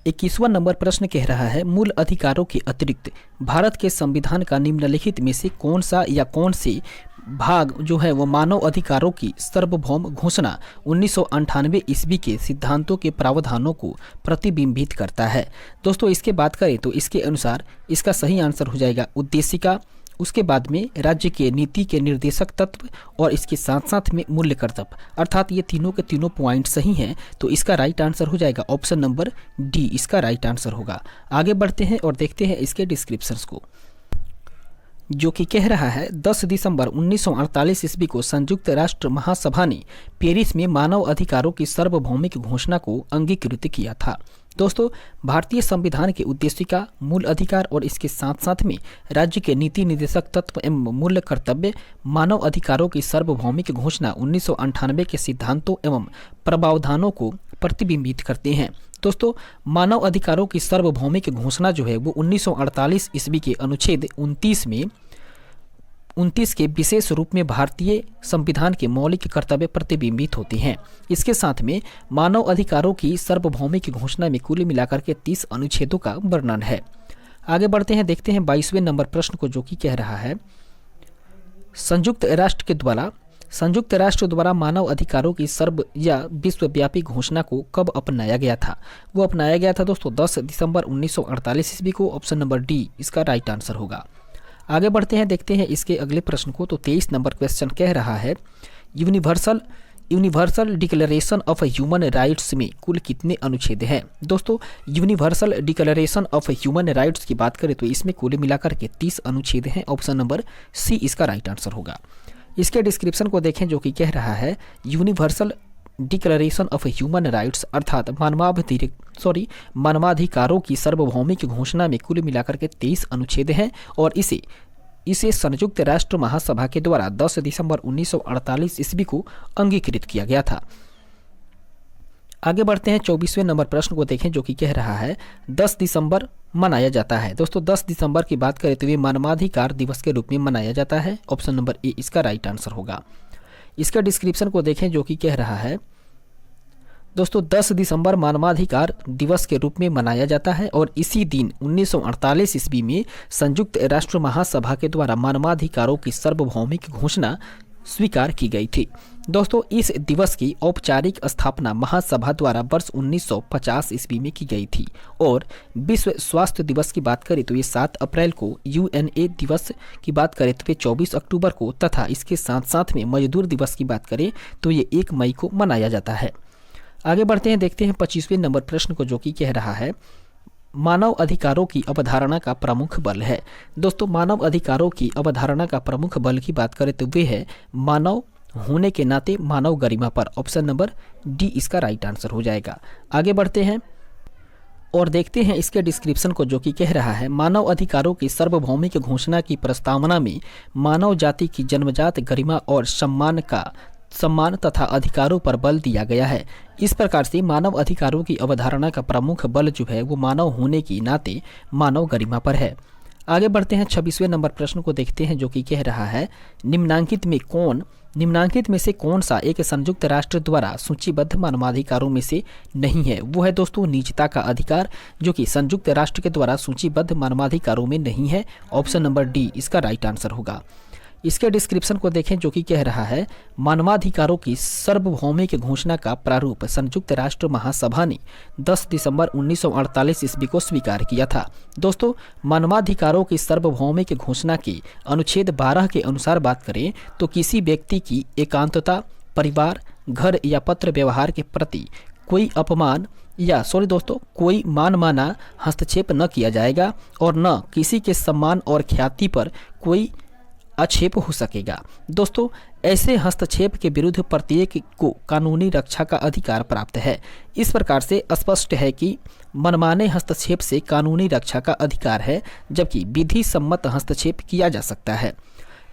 [SPEAKER 1] 21वां नंबर प्रश्न कह रहा है मूल अधिकारों के अतिरिक्त भारत के संविधान का निम्नलिखित में से कौन सा या कौन से भाग जो है वो मानव अधिकारों की सार्वभौम घोषणा 1998 ईस्वी के सिद्धांतों के प्रावधानों को प्रतिबिंबित करता है। दोस्तों इसके बात करें तो इसके अनुसार इसका सही आंसर हो जाएगा उद्देशिका, उसके बाद में राज्य के नीति के निर्देशक तत्व और इसके साथ साथ में मूल्य कर्तव्य। अर्थात ये तीनों के तीनों पॉइंट सही हैं तो इसका राइट आंसर हो जाएगा ऑप्शन नंबर डी इसका राइट आंसर होगा। आगे बढ़ते हैं और देखते हैं इसके डिस्क्रिप्शंस को जो कि कह रहा है 10 दिसंबर 1948 ईस्वी को संयुक्त राष्ट्र महासभा ने पेरिस में मानव अधिकारों की सार्वभौमिक घोषणा को अंगीकृत किया था। दोस्तों, भारतीय संविधान के उद्देशिका, मूल अधिकार और इसके साथ साथ में राज्य के नीति निर्देशक तत्व एवं मूल्य कर्तव्य, मानव अधिकारों की सार्वभौमिक घोषणा 1998 के सिद्धांतों एवं प्रावधानों को प्रतिबिंबित करते हैं। दोस्तों, मानव अधिकारों की सार्वभौमिक घोषणा जो है वो 1948 ईस्वी के अनुच्छेद 29 के विशेष रूप में भारतीय संविधान के मौलिक कर्तव्य प्रतिबिंबित होते हैं। इसके साथ में मानव अधिकारों की सार्वभौमिक घोषणा में कुल मिलाकर के 30 अनुच्छेदों का वर्णन है। आगे बढ़ते हैं, देखते हैं 22वें नंबर प्रश्न को, जो कि कह रहा है संयुक्त राष्ट्र द्वारा मानव अधिकारों की सर्व या विश्वव्यापी घोषणा को कब अपनाया गया था? वो अपनाया गया था दोस्तों 10 दिसंबर 1948 ईस्वी को। ऑप्शन नंबर डी इसका राइट आंसर होगा। आगे बढ़ते हैं, देखते हैं इसके अगले प्रश्न को। तो 23 नंबर क्वेश्चन कह रहा है universal declaration of human rights में कुल कितने अनुच्छेद हैं? दोस्तों, universal declaration of human rights की बात करें तो इसमें कुल मिलाकर के 30 अनुच्छेद हैं। ऑप्शन नंबर सी इसका राइट आंसर होगा। इसके डिस्क्रिप्शन को देखें, जो कि कह रहा है universal declaration of human rights अर्थात मानवाधिकारों की सार्वभौमिक घोषणा में कुल मिलाकर के 23 अनुच्छेद हैं और इसे संयुक्त राष्ट्र महासभा के द्वारा 10 दिसंबर 1948 ईस्वी को अंगीकृत किया गया था। आगे बढ़ते हैं, 24वें नंबर प्रश्न को देखें, जो कि कह रहा है 10 दिसंबर मनाया जाता है। दोस्तों, 10 दिसंबर की बात करें तो ये मानवाधिकार दिवस के रूप में मनाया जाता है। ऑप्शन नंबर ए इसका राइट आंसर होगा। इसका डिस्क्रिप्शन को देखें, जो कि कह रहा है दोस्तों 10 दिसंबर मानवाधिकार दिवस के रूप में मनाया जाता है और इसी दिन 1948 ईस्वी में संयुक्त राष्ट्र महासभा के द्वारा मानवाधिकारों की सार्वभौमिक घोषणा स्वीकार की गई थी। दोस्तों, इस दिवस की औपचारिक स्थापना महासभा द्वारा वर्ष 1950 ईस्वी में की गई थी और विश्व स्वास्थ्य दिवस की बात करें तो ये 7 अप्रैल को, यूएनए दिवस की बात करें तो ये 24 अक्टूबर को तथा इसके साथ साथ में मजदूर दिवस की बात करें तो ये 1 मई को मनाया जाता है। आगे बढ़ते हैं, देखते हैं 25वें नंबर प्रश्न को, जो कि कह रहा है मानव अधिकारों की अवधारणा का प्रमुख बल है। दोस्तों, मानव अधिकारों की अवधारणा का प्रमुख बल की बात करें तो वे है मानव होने के नाते मानव गरिमा पर। ऑप्शन नंबर डी इसका राइट आंसर हो जाएगा। आगे बढ़ते हैं और देखते हैं इसके डिस्क्रिप्शन को, जो कि कह रहा है मानव अधिकारों की सार्वभौमिक घोषणा की प्रस्तावना में मानव जाति की जन्मजात गरिमा और सम्मान तथा अधिकारों पर बल दिया गया है। इस प्रकार से मानव अधिकारों की अवधारणा का प्रमुख बल जो है वो मानव होने के नाते मानव गरिमा पर है। आगे बढ़ते हैं, 26वें नंबर प्रश्न को देखते हैं, जो कि कह रहा है निम्नलिखित में से कौन सा एक संयुक्त राष्ट्र द्वारा सूचीबद्ध मानवाधिकारों में से नहीं है? वो है दोस्तों निजता का अधिकार, जो कि संयुक्त राष्ट्र के द्वारा सूचीबद्ध मानवाधिकारों में नहीं है। ऑप्शन नंबर डी इसका राइट आंसर होगा। इसके डिस्क्रिप्शन को देखें, जो कि कह रहा है मानवाधिकारों की सार्वभौमिक घोषणा का प्रारूप संयुक्त राष्ट्र महासभा ने 10 दिसंबर 1948 ईस्वी को स्वीकार किया था। दोस्तों, मानवाधिकारों की सार्वभौमिक घोषणा के अनुच्छेद 12 के अनुसार बात करें तो किसी व्यक्ति की एकांतता, परिवार, घर या पत्र व्यवहार के प्रति कोई कोई माना हस्तक्षेप न किया जाएगा और न किसी के सम्मान और ख्याति पर कोई आक्षेप हो सकेगा। दोस्तों, ऐसे हस्तक्षेप के विरुद्ध प्रत्येक को कानूनी रक्षा का अधिकार प्राप्त है। इस प्रकार से स्पष्ट है कि मनमाने हस्तक्षेप से कानूनी रक्षा का अधिकार है, जबकि विधि सम्मत हस्तक्षेप किया जा सकता है।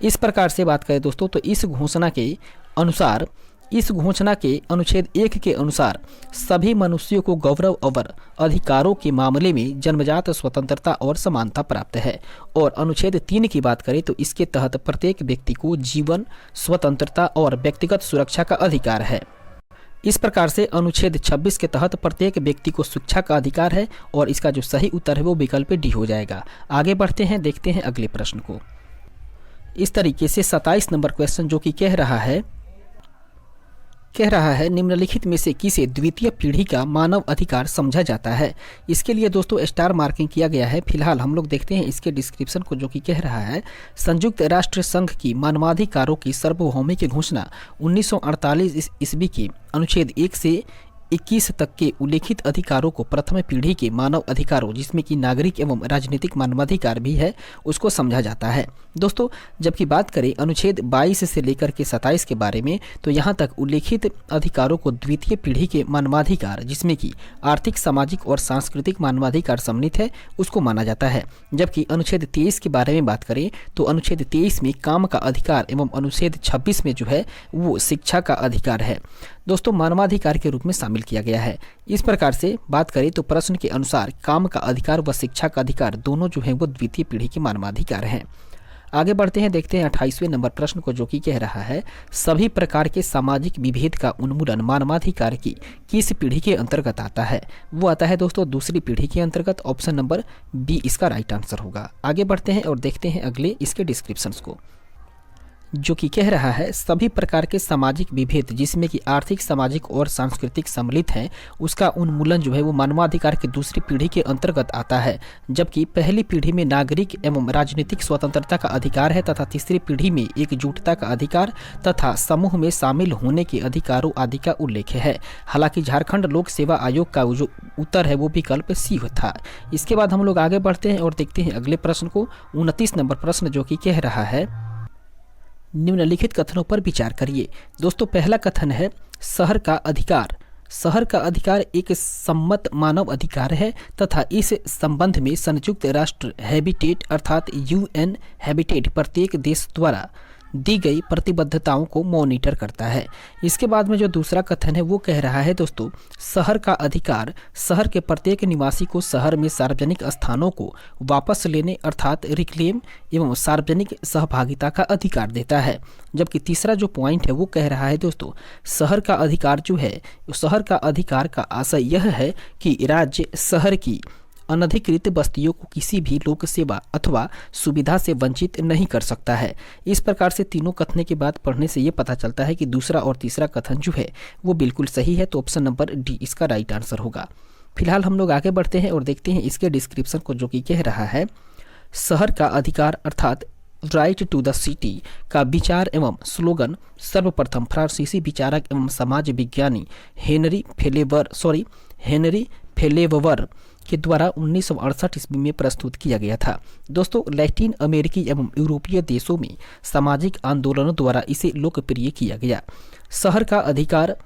[SPEAKER 1] इस प्रकार से बात करें दोस्तों तो इस घोषणा के अनुच्छेद 1 के अनुसार सभी मनुष्यों को गौरव और अधिकारों के मामले में जन्मजात स्वतंत्रता और समानता प्राप्त है और अनुच्छेद 3 की बात करें तो इसके तहत प्रत्येक व्यक्ति को जीवन, स्वतंत्रता और व्यक्तिगत सुरक्षा का अधिकार है। इस प्रकार से अनुच्छेद 26 के तहत प्रत्येक व्यक्ति को शिक्षा का अधिकार है और इसका जो सही उत्तर है वो विकल्प डी हो जाएगा। आगे बढ़ते हैं, देखते हैं अगले प्रश्न को। इस तरीके से 27 नंबर क्वेश्चन जो कि कह रहा है निम्नलिखित में से किसे द्वितीय पीढ़ी का मानव अधिकार समझा जाता है। इसके लिए दोस्तों स्टार मार्किंग किया गया है। फिलहाल हम लोग देखते हैं इसके डिस्क्रिप्शन को, जो कि कह रहा है संयुक्त राष्ट्र संघ की मानवाधिकारों की सार्वभौमिक घोषणा 1948 ईस्वी के अनुच्छेद 1 से 21 तक के उल्लेखित अधिकारों को प्रथम पीढ़ी के मानव अधिकारों, जिसमें कि नागरिक एवं राजनीतिक मानवाधिकार भी है, उसको समझा जाता है। दोस्तों, जबकि बात करें अनुच्छेद 22 से लेकर के 27 के बारे में, तो यहाँ तक उल्लेखित अधिकारों को द्वितीय पीढ़ी के मानवाधिकार, जिसमें कि आर्थिक, सामाजिक और सांस्कृतिक मानवाधिकार सम्मिलित है, उसको माना जाता है। जबकि अनुच्छेद 23 के बारे में बात करें तो अनुच्छेद 23 में काम का अधिकार एवं अनुच्छेद 26 में जो है वो शिक्षा का अधिकार है, दोस्तों, मानवाधिकार के रूप में शामिल किया गया है। इस प्रकार से बात करें तो प्रश्न के अनुसार काम का अधिकार व शिक्षा का अधिकार दोनों जो है वो द्वितीय पीढ़ी के मानवाधिकार हैं। आगे बढ़ते हैं, देखते हैं 28वें नंबर प्रश्न को, जो कि कह रहा है सभी प्रकार के सामाजिक विभेद का उन्मूलन मानवाधिकार की किस पीढ़ी के अंतर्गत आता है। वो आता है दोस्तों दूसरी पीढ़ी के अंतर्गत। ऑप्शन नंबर बी इसका राइट आंसर होगा। आगे बढ़ते हैं और देखते हैं अगले इसके डिस्क्रिप्शंस को, जो कि कह रहा है सभी प्रकार के सामाजिक विभेद जिसमें कि आर्थिक, सामाजिक और सांस्कृतिक सम्मिलित हैं, उसका उन्मूलन जो है वो मानवाधिकार की दूसरी पीढ़ी के अंतर्गत आता है। जबकि पहली पीढ़ी में नागरिक एवं राजनीतिक स्वतंत्रता का अधिकार है तथा तीसरी पीढ़ी में एकजुटता का अधिकार तथा समूह में शामिल होने के अधिकारों आदि का उल्लेख है। हालांकि झारखंड लोक सेवा आयोग का जो उत्तर है वो विकल्प सी था। इसके बाद हम लोग आगे बढ़ते हैं और देखते हैं अगले प्रश्न को, 29 नंबर प्रश्न, जो कि कह रहा है निम्नलिखित कथनों पर विचार करिए। दोस्तों, पहला कथन है शहर का अधिकार। शहर का अधिकार एक सम्मत मानव अधिकार है तथा इस संबंध में संयुक्त राष्ट्र हैबिटेट अर्थात UN हैबिटेट प्रत्येक देश द्वारा दी गई प्रतिबद्धताओं को मॉनिटर करता है। इसके बाद में जो दूसरा कथन है वो कह रहा है दोस्तों शहर का अधिकार शहर के प्रत्येक निवासी को शहर में सार्वजनिक स्थानों को वापस लेने अर्थात रिक्लेम एवं सार्वजनिक सहभागिता का अधिकार देता है। जबकि तीसरा जो पॉइंट है वो कह रहा है दोस्तों शहर का अधिकार जो है, शहर का अधिकार का आशय यह है कि राज्य शहर की अनधिकृत बस्तियों को किसी भी लोक सेवा अथवा सुविधा से वंचित नहीं कर सकता है। इस प्रकार से तीनों कथन के बाद पढ़ने से ये पता चलता है कि दूसरा और तीसरा कथन जो है वो बिल्कुल सही है, तो ऑप्शन नंबर डी इसका राइट आंसर होगा। फिलहाल हम लोग आगे बढ़ते हैं और देखते हैं इसके डिस्क्रिप्शन को, जो कि कह रहा है शहर का अधिकार अर्थात राइट टू द सिटी का विचार एवं स्लोगन सर्वप्रथम फ्रांसीसी विचारक एवं समाज विज्ञानी हेनरी फेलेवर के द्वारा 1968 ईस्वी में प्रस्तुत किया गया था। दोस्तों, लैटिन अमेरिकी एवं यूरोपीय देशों में सामाजिक आंदोलनों द्वारा इसे लोकप्रिय किया गया। शहर का अधिकार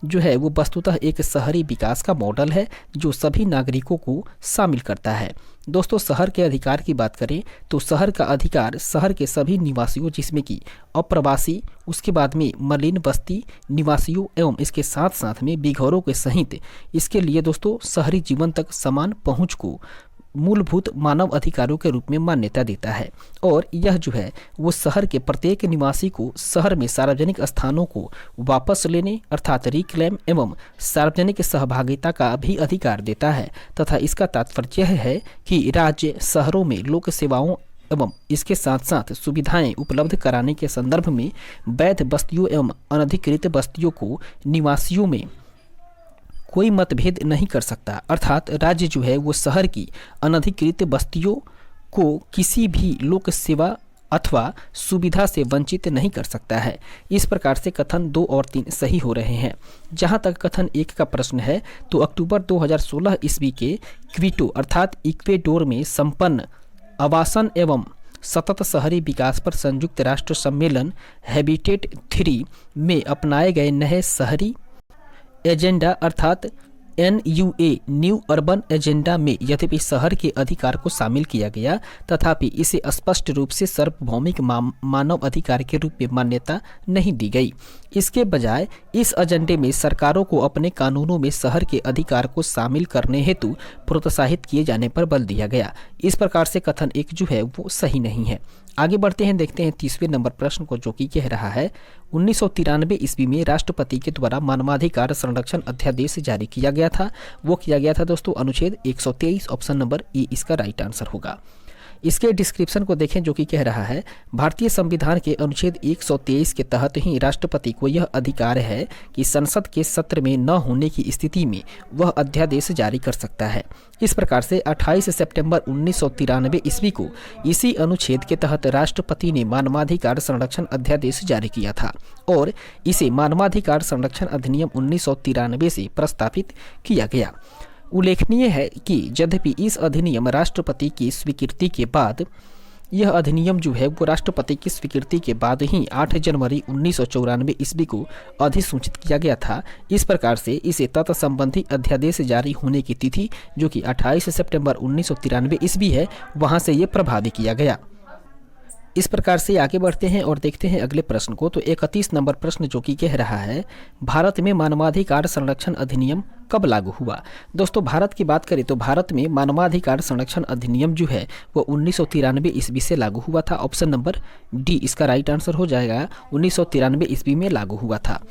[SPEAKER 1] जो है वो वस्तुतः एक शहरी विकास का मॉडल है जो सभी नागरिकों को शामिल करता है। दोस्तों, शहर के अधिकार की बात करें तो शहर का अधिकार शहर के सभी निवासियों जिसमें कि अप्रवासी, उसके बाद में मलिन बस्ती निवासियों एवं इसके साथ साथ में बेघरों के सहित इसके लिए दोस्तों शहरी जीवन तक समान पहुंच को मूलभूत मानव अधिकारों के रूप में मान्यता देता है। और यह जो है वो शहर के प्रत्येक निवासी को शहर में सार्वजनिक स्थानों को वापस लेने अर्थात रिक्लेम एवं सार्वजनिक सहभागिता का भी अधिकार देता है तथा इसका तात्पर्य यह है कि राज्य शहरों में लोक सेवाओं एवं इसके साथ साथ सुविधाएं उपलब्ध कराने के संदर्भ में वैध बस्तियों एवं अनधिकृत बस्तियों को निवासियों में कोई मतभेद नहीं कर सकता। अर्थात राज्य जो है वो शहर की अनधिकृत बस्तियों को किसी भी लोक सेवा अथवा सुविधा से वंचित नहीं कर सकता है। इस प्रकार से कथन 2 और 3 सही हो रहे हैं। जहां तक कथन 1 का प्रश्न है तो अक्टूबर 2016 ईस्वी के क्विटो अर्थात इक्वेडोर में संपन्न आवासन एवं सतत शहरी विकास पर संयुक्त राष्ट्र सम्मेलन हैबिटेट 3 में अपनाए गए नए शहरी एजेंडा अर्थात NUA न्यू अर्बन एजेंडा में यद्यपि शहर के अधिकार को शामिल किया गया तथापि इसे स्पष्ट रूप से सार्वभौमिक मानव अधिकार के रूप में मान्यता नहीं दी गई। इसके बजाय इस एजेंडे में सरकारों को अपने कानूनों में शहर के अधिकार को शामिल करने हेतु प्रोत्साहित किए जाने पर बल दिया गया। इस प्रकार से कथन 1 जो है वो सही नहीं है। आगे बढ़ते हैं, देखते हैं 30वें नंबर प्रश्न को, जो कि कह रहा है 1993 ईस्वी में राष्ट्रपति के द्वारा मानवाधिकार संरक्षण अध्यादेश जारी किया गया था। वो किया गया था दोस्तों अनुच्छेद 123, ऑप्शन नंबर ए इसका राइट आंसर होगा। इसके डिस्क्रिप्शन को देखें जो कि कह रहा है भारतीय संविधान के अनुच्छेद 123 के तहत ही राष्ट्रपति को यह अधिकार है कि संसद के सत्र में न होने की स्थिति में वह अध्यादेश जारी कर सकता है। इस प्रकार से 28 सितंबर 1993 ईस्वी को इसी अनुच्छेद के तहत राष्ट्रपति ने मानवाधिकार संरक्षण अध्यादेश जारी किया था और इसे मानवाधिकार संरक्षण अधिनियम 1993 से प्रस्तावित किया गया। उल्लेखनीय है कि यद्यपि इस अधिनियम राष्ट्रपति की स्वीकृति के बाद यह अधिनियम जो है वो राष्ट्रपति की स्वीकृति के बाद ही 8 जनवरी 1994 ईस्वी को अधिसूचित किया गया था। इस प्रकार से इसे तत्संबंधी अध्यादेश जारी होने की तिथि जो कि 28 सितंबर 1993 ईस्वी है वहां से ये प्रभावी किया गया। इस प्रकार से आगे बढ़ते हैं और देखते हैं अगले प्रश्न को। तो 31 नंबर प्रश्न जो कि कह रहा है भारत में मानवाधिकार संरक्षण अधिनियम कब लागू हुआ। दोस्तों भारत की बात करें तो भारत में मानवाधिकार संरक्षण अधिनियम जो है वो 1993 ईस्वी से लागू हुआ था। ऑप्शन नंबर डी इसका राइट आंसर हो जाएगा, 1993 ईस्वी में लागू हुआ था।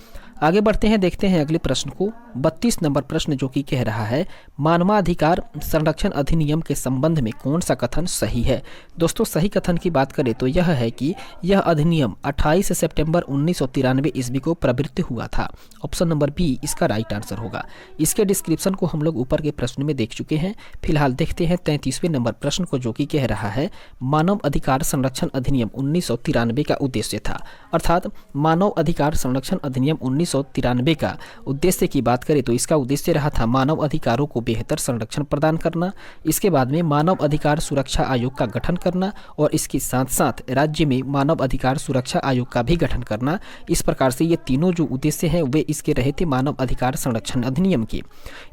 [SPEAKER 1] आगे बढ़ते हैं, देखते हैं अगले प्रश्न को। 32 नंबर प्रश्न जो कि कह रहा है मानवाधिकार संरक्षण अधिनियम के संबंध में कौन सा कथन सही है। दोस्तों सही कथन की बात करें तो यह है कि यह अधिनियम 28 सितंबर 1993 ईस्वी को प्रवृत्त हुआ था। ऑप्शन नंबर बी इसका राइट आंसर होगा। इसके डिस्क्रिप्शन को हम लोग ऊपर के प्रश्न में देख चुके हैं। फिलहाल देखते हैं 33वें नंबर प्रश्न को जो कि कह रहा है मानव अधिकार संरक्षण अधिनियम 1993 का उद्देश्य था। अर्थात मानव अधिकार संरक्षण अधिनियम 1993 का उद्देश्य की बात करें तो इसका उद्देश्य रहा था मानव अधिकारों को बेहतर संरक्षण प्रदान करना, इसके बाद में मानव अधिकार सुरक्षा आयोग का गठन करना और इसके साथ साथ राज्य में मानव अधिकार सुरक्षा आयोग का भी गठन करना। इस प्रकार से ये तीनों जो उद्देश्य हैं वे इसके रहे थे मानव अधिकार संरक्षण अधिनियम के।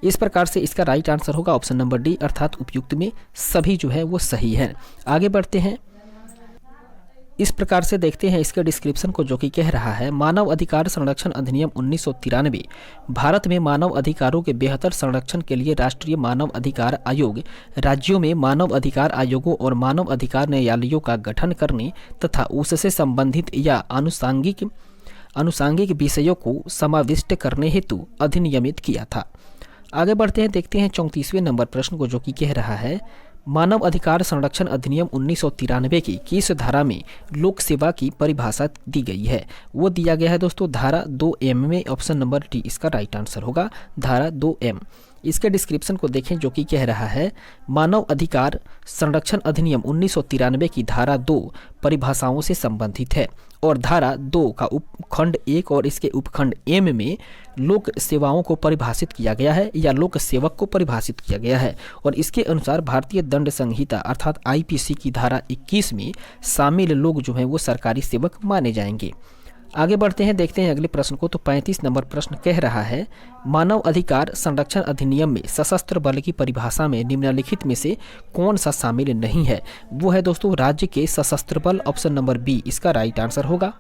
[SPEAKER 1] इस प्रकार से इसका राइट आंसर होगा ऑप्शन नंबर डी, अर्थात उपयुक्त में सभी जो है वो सही है। आगे बढ़ते हैं, इस प्रकार से देखते हैं इसके डिस्क्रिप्शन को जो कि कह रहा है मानव अधिकार संरक्षण अधिनियम 1993 भारत में मानव अधिकारों के बेहतर संरक्षण के लिए राष्ट्रीय मानव अधिकार आयोग, राज्यों में मानव अधिकार आयोगों और मानव अधिकार न्यायालयों का गठन करने तथा उससे संबंधित या आनुषंगिक विषयों को समाविष्ट करने हेतु अधिनियमित किया था। आगे बढ़ते हैं, देखते हैं 34वें नंबर प्रश्न को जो कि कह रहा है मानव अधिकार संरक्षण अधिनियम 1993 की किस धारा में लोक सेवा की परिभाषा दी गई है। वो दिया गया है दोस्तों धारा 2M में। ऑप्शन नंबर डी इसका राइट आंसर होगा, धारा 2M। इसके डिस्क्रिप्शन को देखें जो कि कह रहा है मानव अधिकार संरक्षण अधिनियम 1993 की धारा 2 परिभाषाओं से संबंधित है और धारा 2 का उपखंड 1 और इसके उपखंड M में लोक सेवाओं को परिभाषित किया गया है या लोक सेवक को परिभाषित किया गया है और इसके अनुसार भारतीय दंड संहिता अर्थात IPC की धारा 21 में शामिल लोग जो हैं वो सरकारी सेवक माने जाएंगे। आगे बढ़ते हैं, देखते हैं अगले प्रश्न को। तो 35 नंबर प्रश्न कह रहा है मानव अधिकार संरक्षण अधिनियम में सशस्त्र बल की परिभाषा में निम्नलिखित में से कौन सा शामिल नहीं है। वो है दोस्तों राज्य के सशस्त्र बल। ऑप्शन नंबर बी इसका राइट आंसर होगा।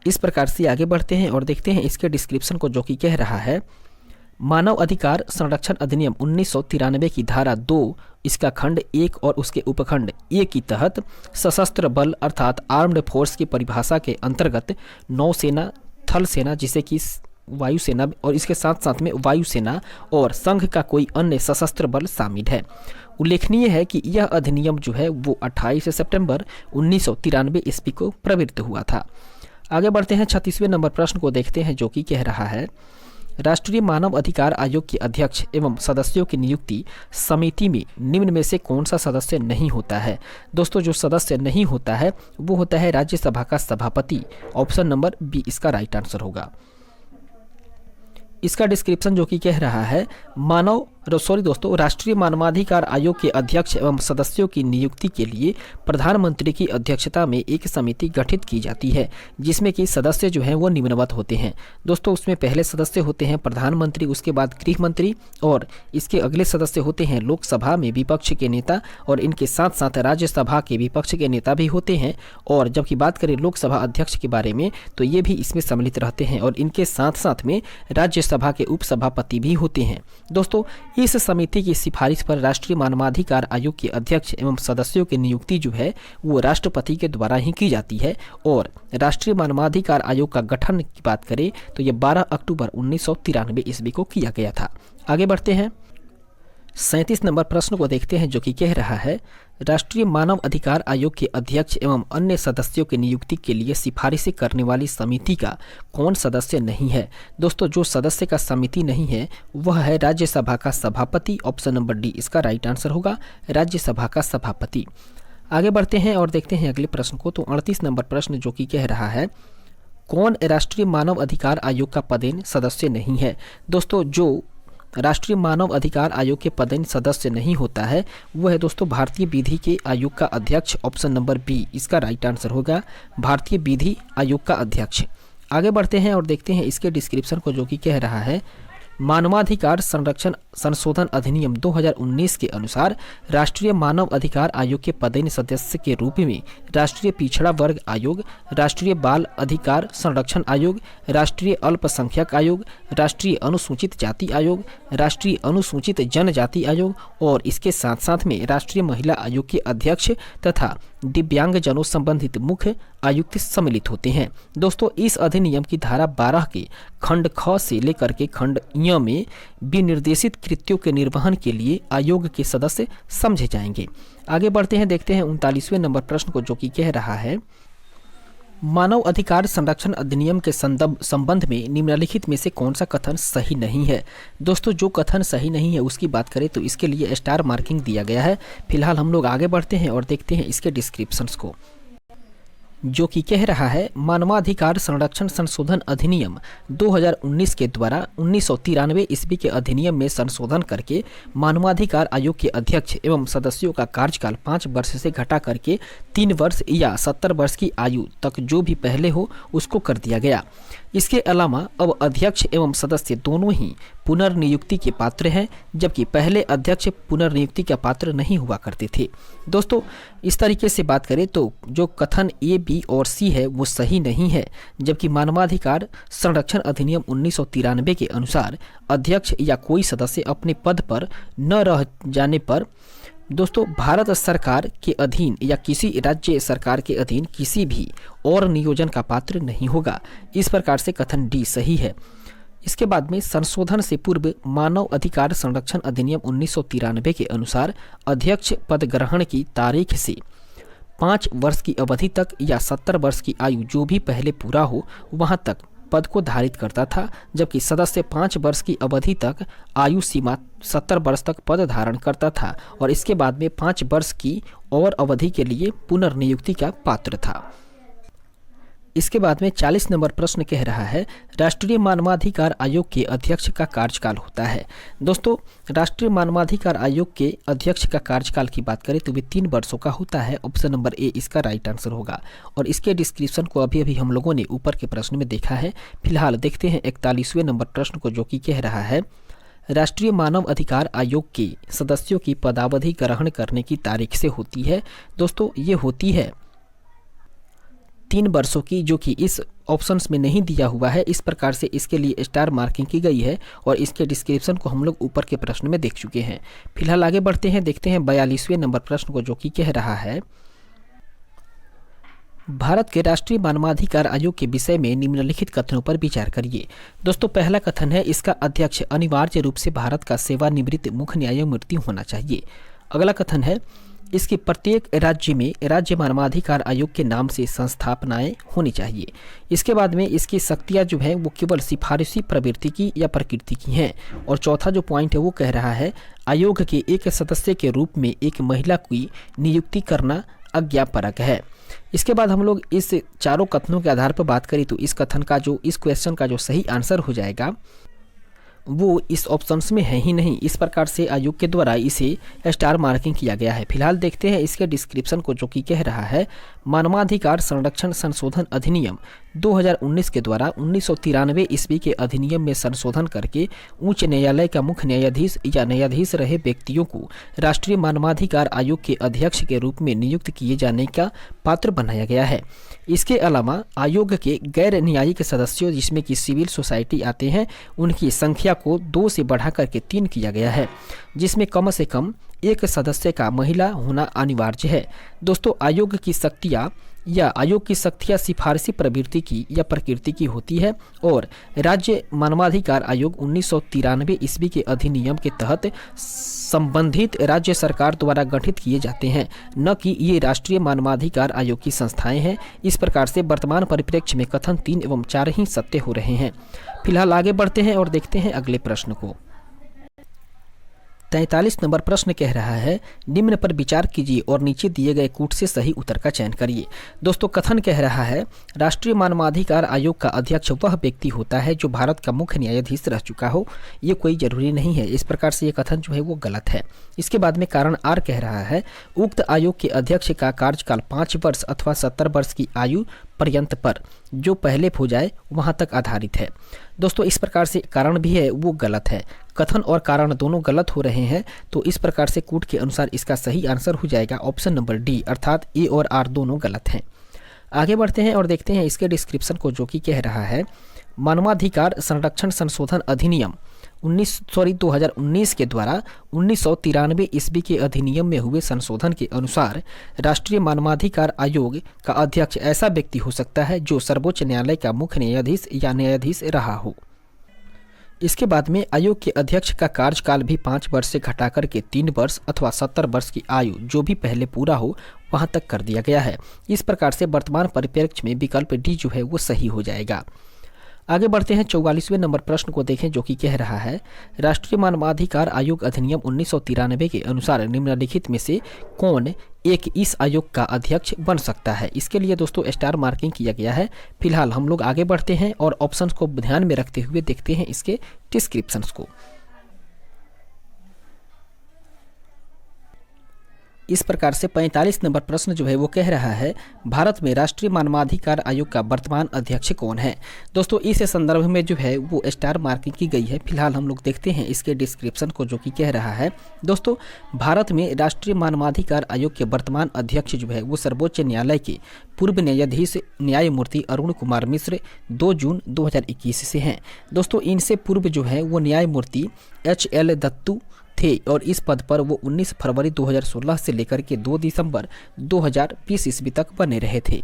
[SPEAKER 1] इस प्रकार से आगे बढ़ते हैं और देखते हैं इसके डिस्क्रिप्शन को जो कि कह रहा है मानव अधिकार संरक्षण अधिनियम 1993 की धारा 2 इसका खंड 1 और उसके उपखंड ए की तहत सशस्त्र बल अर्थात आर्म्ड फोर्स की परिभाषा के अंतर्गत नौसेना, थल सेना जिसे कि वायुसेना और इसके साथ साथ में वायुसेना और संघ का कोई अन्य सशस्त्र बल शामिल है। उल्लेखनीय है कि यह अधिनियम जो है वो 28 सितंबर 1993 ईस्वी को प्रवृत्त हुआ था। आगे बढ़ते हैं, 36वें नंबर प्रश्न को देखते हैं जो कि कह रहा है राष्ट्रीय मानव अधिकार आयोग के अध्यक्ष एवं सदस्यों की नियुक्ति समिति में निम्न में से कौन सा सदस्य नहीं होता है। दोस्तों जो सदस्य नहीं होता है वो होता है राज्यसभा का सभापति। ऑप्शन नंबर बी इसका राइट आंसर होगा। इसका डिस्क्रिप्शन जो कि कह रहा है राष्ट्रीय मानवाधिकार आयोग के अध्यक्ष एवं सदस्यों की नियुक्ति के लिए प्रधानमंत्री की अध्यक्षता में एक समिति गठित की जाती है जिसमें कि सदस्य जो हैं वो निम्नवत होते हैं। दोस्तों उसमें पहले सदस्य होते हैं प्रधानमंत्री, उसके बाद गृह मंत्री और इसके अगले सदस्य होते हैं लोकसभा में विपक्ष के नेता और इनके साथ साथ राज्यसभा के विपक्ष के नेता भी होते हैं। और जबकि बात करें लोकसभा अध्यक्ष के बारे में तो ये भी इसमें सम्मिलित रहते हैं और इनके साथ साथ में राज्यसभा के उपसभापति भी होते हैं। दोस्तों इस समिति की सिफारिश पर राष्ट्रीय मानवाधिकार आयोग के अध्यक्ष एवं सदस्यों की नियुक्ति जो है वो राष्ट्रपति के द्वारा ही की जाती है। और राष्ट्रीय मानवाधिकार आयोग का गठन की बात करें तो ये 12 अक्टूबर 1993 ईस्वी को किया गया था। आगे बढ़ते हैं, 37 नंबर प्रश्न को देखते हैं, जो कि कह रहा है राष्ट्रीय मानव अधिकार आयोग के अध्यक्ष एवं अन्य सदस्यों की नियुक्ति के लिए सिफारिशें करने वाली समिति का कौन सदस्य नहीं है। दोस्तों, जो सदस्य का समिति नहीं है वह है राज्यसभा का सभापति। ऑप्शन नंबर डी इसका राइट आंसर होगा, राज्यसभा का सभापति। आगे बढ़ते हैं और देखते हैं अगले प्रश्न को। तो 38 नंबर प्रश्न जो कि कह रहा है कौन राष्ट्रीय मानव अधिकार आयोग का पदेन सदस्य नहीं है। दोस्तों, जो राष्ट्रीय मानव अधिकार आयोग के पदेन सदस्य नहीं होता है वह है दोस्तों भारतीय विधि के आयोग का अध्यक्ष। ऑप्शन नंबर बी इसका राइट आंसर होगा, भारतीय विधि आयोग का अध्यक्ष। आगे बढ़ते हैं और देखते हैं इसके डिस्क्रिप्शन को, जो कि कह रहा है मानवाधिकार संरक्षण संशोधन अधिनियम 2019 के अनुसार राष्ट्रीय मानव अधिकार आयोग के पदेन सदस्य के रूप में राष्ट्रीय पिछड़ा वर्ग आयोग, राष्ट्रीय बाल अधिकार संरक्षण आयोग, राष्ट्रीय अल्पसंख्यक आयोग, राष्ट्रीय अनुसूचित जाति आयोग, राष्ट्रीय अनुसूचित जनजाति आयोग और इसके साथ साथ में राष्ट्रीय महिला आयोग के अध्यक्ष तथा दिव्यांगजनों संबंधित मुख्य आयुक्त सम्मिलित होते हैं। दोस्तों, इस अधिनियम की धारा 12 के खंड ख से लेकर के खंड ञ में विनिर्देशित कृत्यों के निर्वहन के लिए आयोग के सदस्य समझे जाएंगे। आगे बढ़ते हैं, देखते हैं 39वें नंबर प्रश्न को, जो कि कह रहा है मानव अधिकार संरक्षण अधिनियम के संबंध में निम्नलिखित में से कौन सा कथन सही नहीं है। दोस्तों, जो कथन सही नहीं है उसकी बात करें तो इसके लिए स्टार मार्किंग दिया गया है। फिलहाल हम लोग आगे बढ़ते हैं और देखते हैं इसके डिस्क्रिप्शंस को, जो कि कह रहा है मानवाधिकार संरक्षण संशोधन अधिनियम 2019 के द्वारा 1993 ईस्वी के अधिनियम में संशोधन करके मानवाधिकार आयोग के अध्यक्ष एवं सदस्यों का कार्यकाल 5 वर्ष से घटा करके 3 वर्ष या 70 वर्ष की आयु तक जो भी पहले हो उसको कर दिया गया। इसके अलावा अब अध्यक्ष एवं सदस्य दोनों ही पुनर्नियुक्ति के पात्र हैं, जबकि पहले अध्यक्ष पुनर्नियुक्ति का पात्र नहीं हुआ करते थे। दोस्तों, इस तरीके से बात करें तो जो कथन ए, बी और सी है वो सही नहीं है, जबकि मानवाधिकार संरक्षण अधिनियम 1993 के अनुसार अध्यक्ष या कोई सदस्य अपने पद पर न रह जाने पर दोस्तों भारत सरकार के अधीन या किसी राज्य सरकार के अधीन किसी भी और नियोजन का पात्र नहीं होगा। इस प्रकार से कथन डी सही है। इसके बाद में संशोधन से पूर्व मानव अधिकार संरक्षण अधिनियम 1993 के अनुसार अध्यक्ष पद ग्रहण की तारीख से 5 वर्ष की अवधि तक या 70 वर्ष की आयु जो भी पहले पूरा हो वहां तक पद को धारित करता था, जबकि सदस्य 5 वर्ष की अवधि तक आयु सीमा 70 वर्ष तक पद धारण करता था और इसके बाद में 5 वर्ष की और अवधि के लिए पुनर्नियुक्ति का पात्र था। इसके बाद में 40 नंबर प्रश्न कह रहा है राष्ट्रीय मानवाधिकार आयोग के अध्यक्ष का कार्यकाल होता है। दोस्तों, राष्ट्रीय मानवाधिकार आयोग के अध्यक्ष का कार्यकाल की बात करें तो वे 3 वर्षों का होता है। ऑप्शन नंबर ए इसका राइट आंसर होगा और इसके डिस्क्रिप्शन को अभी हम लोगों ने ऊपर के प्रश्न में देखा है। फिलहाल देखते हैं 41वें नंबर प्रश्न को, जो कि कह रहा है राष्ट्रीय मानव अधिकार आयोग के सदस्यों की पदावधि ग्रहण करने की तारीख से होती है। दोस्तों, ये होती है 3 वर्षों की, जो कि इस ऑप्शंस में नहीं दिया हुआ है। इस प्रकार से इसके लिए स्टार मार्किंग की गई है और इसके डिस्क्रिप्शन को हम लोग ऊपर के प्रश्न में देख चुके हैं। फिलहाल आगे बढ़ते हैं, देखते हैं 42वें नंबर प्रश्न को, जो कि कह रहा है भारत के राष्ट्रीय मानवाधिकार आयोग के विषय में निम्नलिखित कथनों पर विचार करिए। दोस्तों, पहला कथन है इसका अध्यक्ष अनिवार्य रूप से भारत का सेवानिवृत्त मुख्य न्यायमूर्ति होना चाहिए। अगला कथन है इसके प्रत्येक राज्य में राज्य मानवाधिकार आयोग के नाम से संस्थापनाएं होनी चाहिए। इसके बाद में इसकी शक्तियां जो है वो केवल सिफारिशी प्रवृत्ति की या प्रकृति की हैं। और चौथा जो पॉइंट है वो कह रहा है आयोग के एक सदस्य के रूप में एक महिला की नियुक्ति करना आज्ञापरक है। इसके बाद हम लोग इस चारों कथनों के आधार पर बात करें तो इस क्वेश्चन का जो सही आंसर हो जाएगा वो इस ऑप्शंस में है ही नहीं। इस प्रकार से आयोग के द्वारा इसे स्टार मार्किंग किया गया है। फिलहाल देखते हैं इसके डिस्क्रिप्शन को, जो कि कह रहा है मानवाधिकार संरक्षण संशोधन अधिनियम 2019 के द्वारा 1993 ईस्वी के अधिनियम में संशोधन करके उच्च न्यायालय का मुख्य न्यायाधीश या न्यायाधीश रहे व्यक्तियों को राष्ट्रीय मानवाधिकार आयोग के अध्यक्ष के रूप में नियुक्त किए जाने का पात्र बनाया गया है। इसके अलावा आयोग के गैर न्यायिक सदस्यों जिसमें कि सिविल सोसाइटी आते हैं उनकी संख्या को 2 से बढ़ा करके 3 किया गया है, जिसमें कम से कम एक सदस्य का महिला होना अनिवार्य है। दोस्तों, आयोग की शक्तियाँ या आयोग की शक्तियां सिफारिशी प्रवृत्ति की या प्रकृति की होती है और राज्य मानवाधिकार आयोग 1993 ईस्वी के अधिनियम के तहत संबंधित राज्य सरकार द्वारा गठित किए जाते हैं, न कि ये राष्ट्रीय मानवाधिकार आयोग की संस्थाएं हैं। इस प्रकार से वर्तमान परिप्रेक्ष्य में कथन 3 एवं 4 ही सत्य हो रहे हैं। फिलहाल आगे बढ़ते हैं और देखते हैं अगले प्रश्न को। 43 नंबर प्रश्न कह रहा है, निम्न पर विचार कीजिए और नीचे दिए गए कूट से सही उत्तर का चयन करिए। दोस्तों कथन कह रहा है, राष्ट्रीय मानवाधिकार आयोग का अध्यक्ष वह व्यक्ति होता है जो भारत का मुख्य न्यायाधीश रह चुका हो। ये कोई जरूरी नहीं है। इस प्रकार से ये कथन जो है वो गलत है। इसके बाद में कारण आर कह रहा है, उक्त आयोग के अध्यक्ष का कार्यकाल 5 वर्ष अथवा 70 वर्ष की आयु पर्यंत पर जो पहले हो जाए वहां तक आधारित है। दोस्तों इस प्रकार से कारण भी है वो गलत है। कथन और कारण दोनों गलत हो रहे हैं, तो इस प्रकार से कूट के अनुसार इसका सही आंसर हो जाएगा ऑप्शन नंबर डी, अर्थात ए और आर दोनों गलत हैं। आगे बढ़ते हैं और देखते हैं इसके डिस्क्रिप्शन को, जो कि कह रहा है, मानवाधिकार संरक्षण संशोधन अधिनियम 2019 के द्वारा 1993 ईस्वी के अधिनियम में हुए संशोधन के अनुसार राष्ट्रीय मानवाधिकार आयोग का अध्यक्ष ऐसा व्यक्ति हो सकता है जो सर्वोच्च न्यायालय का मुख्य न्यायाधीश या न्यायाधीश रहा हो। इसके बाद में आयोग के अध्यक्ष का कार्यकाल भी 5 वर्ष से घटाकर के 3 वर्ष अथवा 70 वर्ष की आयु जो भी पहले पूरा हो वहां तक कर दिया गया है। इस प्रकार से वर्तमान परिप्रेक्ष्य में विकल्प डी जो है वो सही हो जाएगा। आगे बढ़ते हैं 44वें नंबर प्रश्न को देखें, जो कि कह रहा है, राष्ट्रीय मानवाधिकार आयोग अधिनियम 1993 के अनुसार निम्नलिखित में से कौन एक इस आयोग का अध्यक्ष बन सकता है। इसके लिए दोस्तों स्टार मार्किंग किया गया है। फिलहाल हम लोग आगे बढ़ते हैं और ऑप्शंस को ध्यान में रखते हुए देखते हैं इसके डिस्क्रिप्शंस को। इस प्रकार से 45 नंबर प्रश्न जो है वो कह रहा है, भारत में राष्ट्रीय मानवाधिकार आयोग का वर्तमान अध्यक्ष कौन है। दोस्तों इस संदर्भ में जो है वो स्टार मार्किंग की गई है। फिलहाल हम लोग देखते हैं इसके डिस्क्रिप्शन को, जो कि कह रहा है, दोस्तों भारत में राष्ट्रीय मानवाधिकार आयोग के वर्तमान अध्यक्ष जो है वो सर्वोच्च न्यायालय के पूर्व न्यायाधीश न्यायमूर्ति अरुण कुमार मिश्र 2 जून 2021 से हैं। दोस्तों इनसे पूर्व जो है वो न्यायमूर्ति HL दत्तू थे और इस पद पर वो 19 फरवरी 2016 से लेकर के 2 दिसंबर 2020 ईस्वी तक बने रहे थे।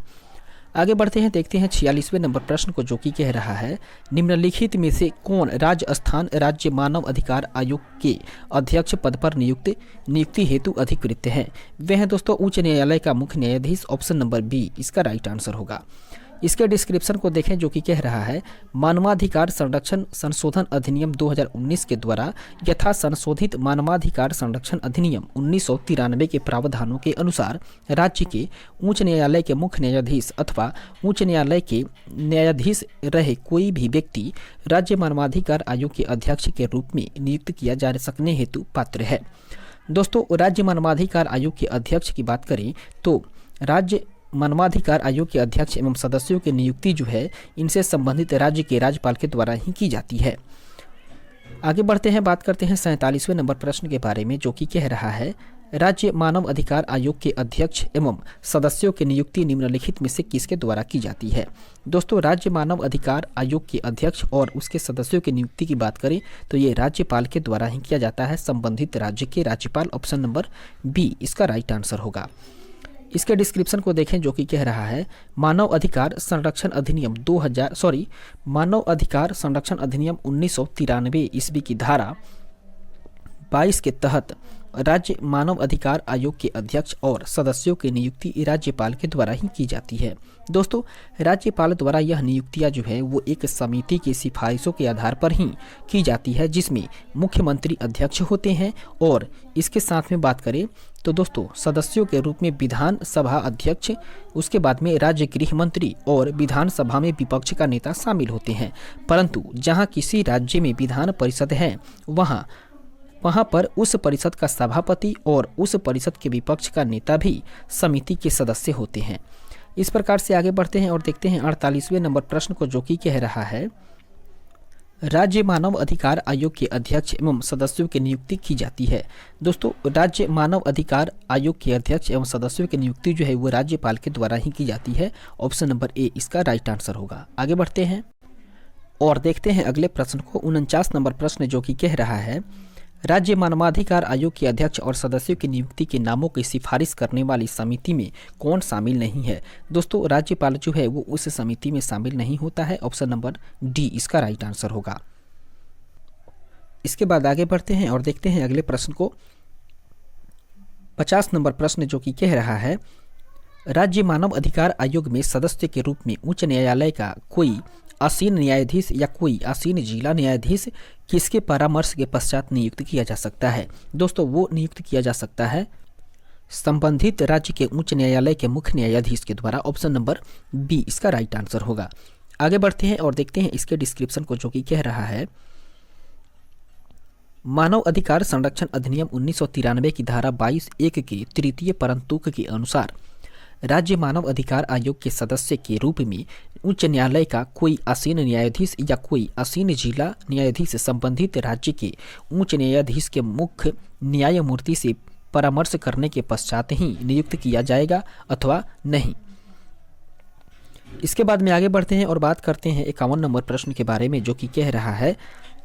[SPEAKER 1] आगे बढ़ते हैं, देखते हैं 46वें नंबर प्रश्न को, जो कि कह रहा है, निम्नलिखित में से कौन राजस्थान राज्य मानव अधिकार आयोग के अध्यक्ष पद पर नियुक्ति हेतु अधिकृत हैं। वे हैं दोस्तों उच्च न्यायालय का मुख्य न्यायाधीश। ऑप्शन नंबर बी इसका राइट आंसर होगा। इसके डिस्क्रिप्शन को देखें, जो कि कह रहा है, मानवाधिकार संरक्षण संशोधन अधिनियम 2019 के द्वारा यथा संशोधित मानवाधिकार संरक्षण अधिनियम 1993 के प्रावधानों के अनुसार राज्य के उच्च न्यायालय के मुख्य न्यायाधीश अथवा उच्च न्यायालय के न्यायाधीश रहे कोई भी व्यक्ति राज्य मानवाधिकार आयोग के अध्यक्ष के रूप में नियुक्त किया जा सकने हेतु पात्र है। दोस्तों राज्य मानवाधिकार आयोग के अध्यक्ष की बात करें तो राज्य मानवाधिकार आयोग के अध्यक्ष एवं सदस्यों की नियुक्ति जो है इनसे संबंधित राज्य के राज्यपाल के द्वारा ही की जाती है। आगे बढ़ते हैं, बात करते हैं 47वें नंबर प्रश्न के बारे में, जो कि कह रहा है, राज्य मानव अधिकार आयोग के अध्यक्ष एवं सदस्यों की नियुक्ति निम्नलिखित में से किसके द्वारा की जाती है। दोस्तों राज्य मानव अधिकार आयोग के अध्यक्ष और उसके सदस्यों की नियुक्ति की बात करें तो ये राज्यपाल के द्वारा ही किया जाता है, संबंधित राज्य के राज्यपाल। ऑप्शन नंबर बी इसका राइट आंसर होगा। इसके डिस्क्रिप्शन को देखें, जो कि कह रहा है, मानव अधिकार संरक्षण अधिनियम 1993 ईस्वी की धारा 22 के तहत राज्य मानव अधिकार आयोग के अध्यक्ष और सदस्यों की नियुक्ति राज्यपाल के द्वारा ही की जाती है। दोस्तों राज्यपाल द्वारा यह नियुक्तियां जो है वो एक समिति की सिफारिशों के आधार पर ही की जाती है, जिसमें मुख्यमंत्री अध्यक्ष होते हैं। और इसके साथ में बात करें तो दोस्तों सदस्यों के रूप में विधान सभा अध्यक्ष, उसके बाद में राज्य गृह मंत्री और विधानसभा में विपक्ष का नेता शामिल होते हैं। परंतु जहाँ किसी राज्य में विधान परिषद है वहाँ पर उस परिषद का सभापति और उस परिषद के विपक्ष का नेता भी समिति के सदस्य होते हैं। इस प्रकार से आगे बढ़ते हैं और देखते हैं 48वें नंबर प्रश्न को, जो कि कह रहा है, राज्य मानव अधिकार आयोग के अध्यक्ष एवं सदस्यों की नियुक्ति की जाती है। दोस्तों राज्य मानव अधिकार आयोग के अध्यक्ष एवं सदस्यों की नियुक्ति जो है वो राज्यपाल के द्वारा ही की जाती है। ऑप्शन नंबर ए इसका राइट आंसर होगा। आगे बढ़ते हैं और देखते हैं अगले प्रश्न को, 49 नंबर प्रश्न, जो कि कह रहा है, राज्य मानवाधिकार आयोग के अध्यक्ष और सदस्यों की नियुक्ति के नामों की सिफारिश करने वाली समिति में कौन शामिल नहीं है? दोस्तों राज्यपाल जो है वो उस समिति में शामिल नहीं होता है। ऑप्शन नंबर डी इसका राइट आंसर होगा। इसके बाद आगे बढ़ते हैं और देखते हैं अगले प्रश्न को। 50 नंबर प्रश्न जो कि कह रहा है, राज्य मानव अधिकार आयोग में सदस्य के रूप में उच्च न्यायालय का कोई आसीन न्यायाधीश या कोई आसीन जिला न्यायाधीश किसके परामर्श के पश्चात नियुक्त किया जा सकता है? दोस्तों वो नियुक्त किया जा सकता है संबंधित राज्य के उच्च न्यायालय के मुख्य न्यायाधीश के द्वारा। ऑप्शन नंबर बी इसका राइट आंसर होगा। आगे बढ़ते हैं और देखते हैं इसके डिस्क्रिप्शन को जो कि कह रहा है, मानव अधिकार संरक्षण अधिनियम 1993 की धारा 22(1) के तृतीय परंतुक के अनुसार राज्य मानव अधिकार आयोग के सदस्य के रूप में उच्च न्यायालय का कोई आसीन न्यायाधीश या कोई आसीन जिला न्यायाधीश संबंधित राज्य के उच्च न्यायाधीश के मुख्य न्यायमूर्ति से परामर्श करने के पश्चात ही नियुक्त किया जाएगा अथवा नहीं। इसके बाद में आगे बढ़ते हैं और बात करते हैं 51 नंबर प्रश्न के बारे में जो कि कह रहा है,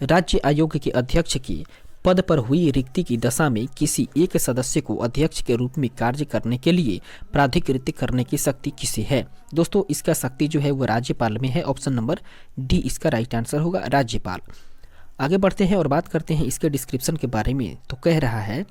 [SPEAKER 1] राज्य आयोग के अध्यक्ष के पद पर हुई रिक्ति की दशा में किसी एक सदस्य को अध्यक्ष के रूप में कार्य करने के लिए प्राधिकृत करने की शक्ति किसे है? दोस्तों इसका शक्ति जो है वो राज्यपाल में है। ऑप्शन नंबर डी इसका राइट आंसर होगा, राज्यपाल। आगे बढ़ते हैं और बात करते हैं इसके डिस्क्रिप्शन के बारे में। तो कह रहा है,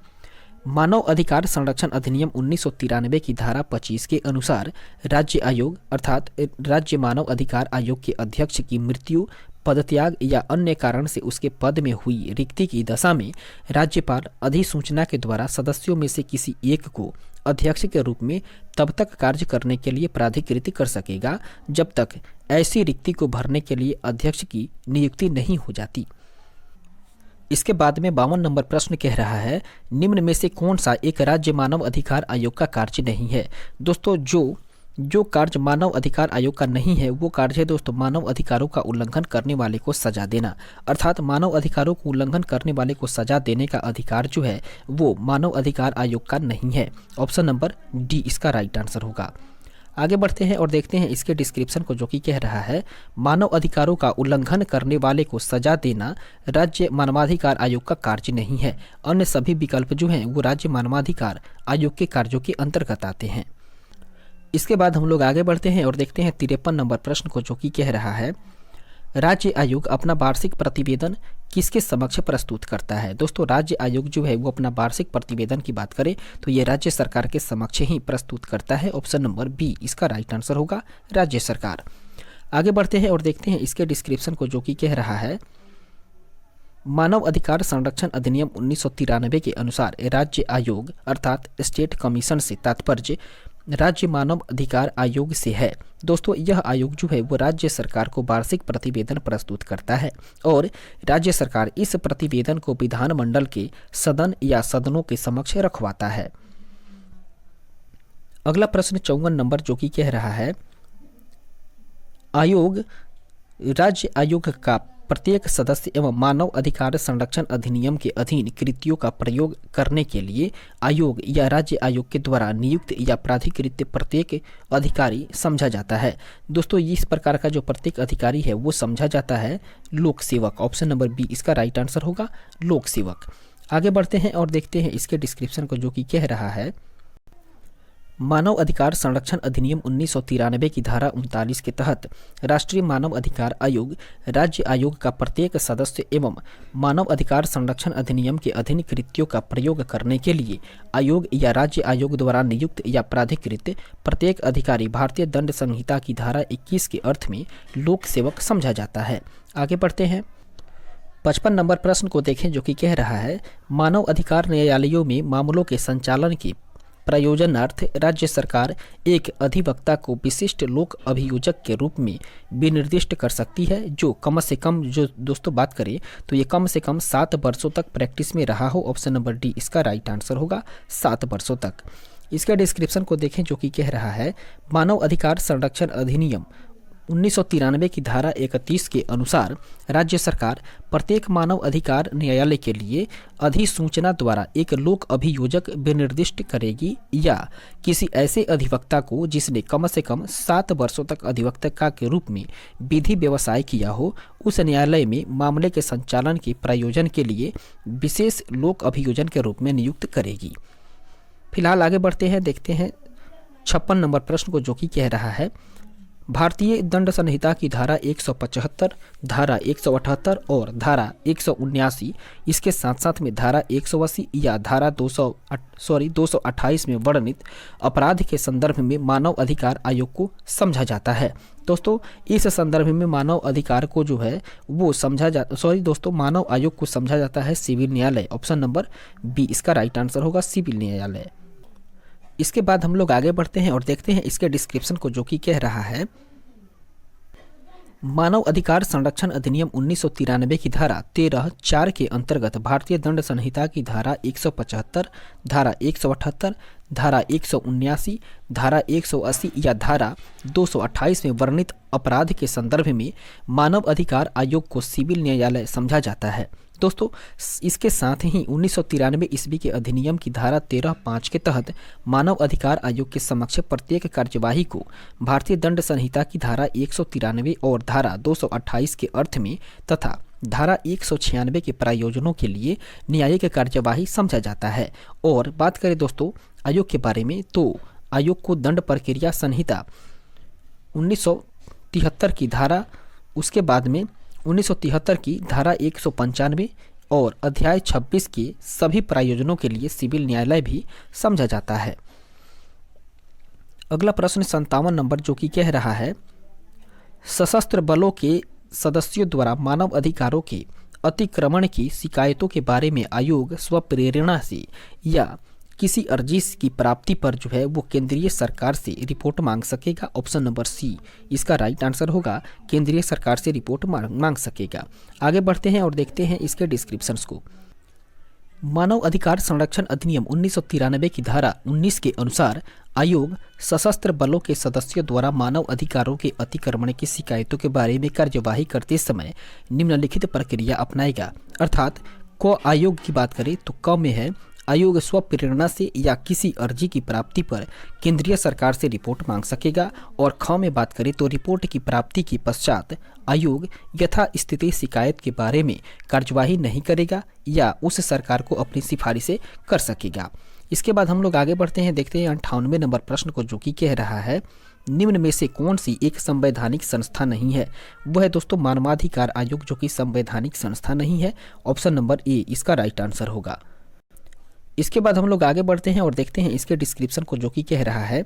[SPEAKER 1] मानव अधिकार संरक्षण अधिनियम 1993 की धारा 25 के अनुसार राज्य आयोग अर्थात राज्य मानव अधिकार आयोग के अध्यक्ष की मृत्यु, पदत्याग या अन्य कारण से उसके पद में हुई रिक्ति की दशा में राज्यपाल अधिसूचना के द्वारा सदस्यों में से किसी एक को अध्यक्ष के रूप में तब तक कार्य करने के लिए प्राधिकृत कर सकेगा जब तक ऐसी रिक्ति को भरने के लिए अध्यक्ष की नियुक्ति नहीं हो जाती। इसके बाद में 52 नंबर प्रश्न कह रहा है, निम्न में से कौन सा एक राज्य मानव अधिकार आयोग का कार्य नहीं है? दोस्तों जो कार्य मानव अधिकार आयोग का नहीं है वो कार्य है दोस्तों मानव अधिकारों का उल्लंघन करने वाले को सजा देना। अर्थात मानव अधिकारों को उल्लंघन करने वाले को सजा देने का अधिकार जो है वो मानव अधिकार आयोग का नहीं है। ऑप्शन नंबर डी इसका राइट आंसर होगा। आगे बढ़ते हैं और देखते हैं इसके डिस्क्रिप्शन को जो कि कह रहा है, मानव अधिकारों का उल्लंघन करने वाले को सजा देना राज्य मानवाधिकार आयोग का कार्य नहीं है। अन्य सभी विकल्प जो हैं वो राज्य मानवाधिकार आयोग के कार्यों के अंतर्गत आते हैं। इसके बाद हम लोग आगे बढ़ते हैं और देखते हैं 53 नंबर प्रश्न को जो कि कह रहा है, राज्य आयोग अपना वार्षिक प्रतिवेदन किसके समक्ष प्रस्तुत करता है? दोस्तों राज्य आयोग जो है वो अपना वार्षिक प्रतिवेदन की बात करें तो ये राज्य सरकार के समक्ष ही प्रस्तुत करता है। ऑप्शन नंबर बी इसका राइट आंसर होगा, राज्य सरकार। आगे बढ़ते हैं और देखते हैं इसके डिस्क्रिप्शन को जो कि कह रहा है, मानव अधिकार संरक्षण अधिनियम 1993 के अनुसार राज्य आयोग अर्थात स्टेट कमीशन से तात्पर्य राज्य मानव अधिकार आयोग से है। दोस्तों यह आयोग जो है वो राज्य सरकार को वार्षिक प्रतिवेदन प्रस्तुत करता है और राज्य सरकार इस प्रतिवेदन को विधानमंडल के सदन या सदनों के समक्ष रखवाता है। अगला प्रश्न 54 नंबर जो कि कह रहा है, राज्य आयोग का प्रत्येक सदस्य एवं मानव अधिकार संरक्षण अधिनियम के अधीन कृतियों का प्रयोग करने के लिए आयोग या राज्य आयोग के द्वारा नियुक्त या प्राधिकृत प्रत्येक अधिकारी समझा जाता है। दोस्तों इस प्रकार का जो प्रत्येक अधिकारी है वो समझा जाता है लोक सेवक। ऑप्शन नंबर बी इसका राइट आंसर होगा, लोक सेवक। आगे बढ़ते हैं और देखते हैं इसके डिस्क्रिप्शन को जो कि कह रहा है, मानव अधिकार संरक्षण अधिनियम 1993 की धारा 39 के तहत राष्ट्रीय मानव अधिकार आयोग राज्य आयोग का प्रत्येक सदस्य एवं मानव अधिकार संरक्षण अधिनियम के अधीन कृत्यों का प्रयोग करने के लिए आयोग या राज्य आयोग द्वारा नियुक्त या प्राधिकृत प्रत्येक अधिकारी भारतीय दंड संहिता की धारा 21 के अर्थ में लोक सेवक समझा जाता है। आगे बढ़ते हैं 55 नंबर प्रश्न को देखें जो कि कह रहा है, मानव अधिकार न्यायालयों में मामलों के संचालन के प्रयोजनार्थ राज्य सरकार एक अधिवक्ता को विशिष्ट लोक अभियोजक के रूप में विनिर्दिष्ट कर सकती है जो कम से कम, जो दोस्तों बात करें तो ये कम से कम 7 वर्षों तक प्रैक्टिस में रहा हो। ऑप्शन नंबर डी इसका राइट आंसर होगा, 7 वर्षों तक। इसके डिस्क्रिप्शन को देखें जो कि कह रहा है, मानव अधिकार संरक्षण अधिनियम 1993 की धारा 31 के अनुसार राज्य सरकार प्रत्येक मानव अधिकार न्यायालय के लिए अधिसूचना द्वारा एक लोक अभियोजक विनिर्दिष्ट करेगी या किसी ऐसे अधिवक्ता को जिसने कम से कम 7 वर्षों तक अधिवक्ता के रूप में विधि व्यवसाय किया हो, उस न्यायालय में मामले के संचालन के प्रयोजन के लिए विशेष लोक अभियोजन के रूप में नियुक्त करेगी। फिलहाल आगे बढ़ते हैं, देखते हैं 56 नंबर प्रश्न को, जो कि कह रहा है भारतीय दंड संहिता की धारा 175, धारा 178 और धारा 179, इसके साथ साथ में धारा 180 या धारा 228 में वर्णित अपराध के संदर्भ में मानव अधिकार आयोग को समझा जाता है। दोस्तों इस संदर्भ में मानव अधिकार को जो है वो मानव आयोग को समझा जाता है सिविल न्यायालय। ऑप्शन नंबर बी इसका राइट आंसर होगा, सिविल न्यायालय। इसके बाद हम लोग आगे बढ़ते हैं और देखते हैं इसके डिस्क्रिप्शन को, जो कि कह रहा है मानव अधिकार संरक्षण अधिनियम 1993 की धारा 13(4) के अंतर्गत भारतीय दंड संहिता की धारा 175, धारा 178, धारा 179, धारा 180 या धारा 228 में वर्णित अपराध के संदर्भ में मानव अधिकार आयोग को सिविल न्यायालय समझा जाता है। दोस्तों इसके साथ ही 1993 ईस्वी के अधिनियम की धारा 13(5) के तहत मानव अधिकार आयोग के समक्ष प्रत्येक कार्यवाही को भारतीय दंड संहिता की धारा 193 और धारा 228 के अर्थ में तथा धारा 196 के प्रयोजनों के लिए न्यायिक कार्यवाही समझा जाता है। और बात करें दोस्तों आयोग के बारे में, तो आयोग को दंड प्रक्रिया संहिता 1973 की धारा, उसके बाद में 1973 की धारा 195 और अध्याय 26 के सभी प्रयोजनों के लिए सिविल न्यायालय भी समझा जाता है। अगला प्रश्न 57 नंबर, जो कि कह रहा है सशस्त्र बलों के सदस्यों द्वारा मानव अधिकारों के अतिक्रमण की शिकायतों के बारे में आयोग स्वप्रेरणा से या किसी अर्जी की प्राप्ति पर जो है वो केंद्रीय सरकार से रिपोर्ट मांग सकेगा। ऑप्शन नंबर सी इसका राइट आंसर होगा, केंद्रीय सरकार से रिपोर्ट मांग सकेगा। आगे बढ़ते हैं और देखते हैं इसके डिस्क्रिप्शंस को। मानव अधिकार संरक्षण अधिनियम 1993 की धारा 19 के अनुसार आयोग सशस्त्र बलों के सदस्यों द्वारा मानव अधिकारों के अतिक्रमण की शिकायतों के बारे में कार्यवाही करते समय निम्नलिखित प्रक्रिया अपनाएगा। अर्थात क आयोग की बात करें तो क में है आयोग स्वप्रेरणा से या किसी अर्जी की प्राप्ति पर केंद्रीय सरकार से रिपोर्ट मांग सकेगा। और ख में बात करें तो रिपोर्ट की प्राप्ति के पश्चात आयोग यथास्थिति शिकायत के बारे में कार्यवाही नहीं करेगा या उस सरकार को अपनी सिफारिशें कर सकेगा। इसके बाद हम लोग आगे बढ़ते हैं, देखते हैं 98 नंबर प्रश्न को, जो कि कह रहा है निम्न में से कौन सी एक संवैधानिक संस्था नहीं है। वह है दोस्तों मानवाधिकार आयोग, जो कि संवैधानिक संस्था नहीं है। ऑप्शन नंबर ए इसका राइट आंसर होगा। इसके बाद हम लोग आगे बढ़ते हैं और देखते हैं इसके डिस्क्रिप्शन को, जो कि कह रहा है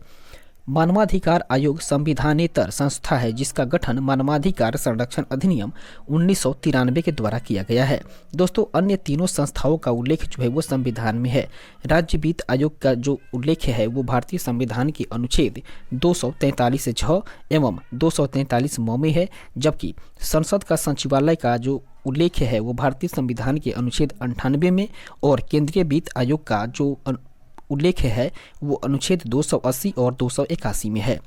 [SPEAKER 1] मानवाधिकार आयोग संविधानेतर संस्था है जिसका गठन मानवाधिकार संरक्षण अधिनियम 1993 के द्वारा किया गया है। दोस्तों अन्य तीनों संस्थाओं का उल्लेख जो है वो संविधान में है। राज्य वित्त आयोग का जो उल्लेख है वो भारतीय संविधान के अनुच्छेद 243(झ) एवं 243(म) में है, जबकि संसद का सचिवालय का जो उल्लेख है वो भारतीय संविधान के अनुच्छेद 98 में और केंद्रीय वित्त आयोग का जो उल्लेख है वो अनुच्छेद 280 और 281 में है।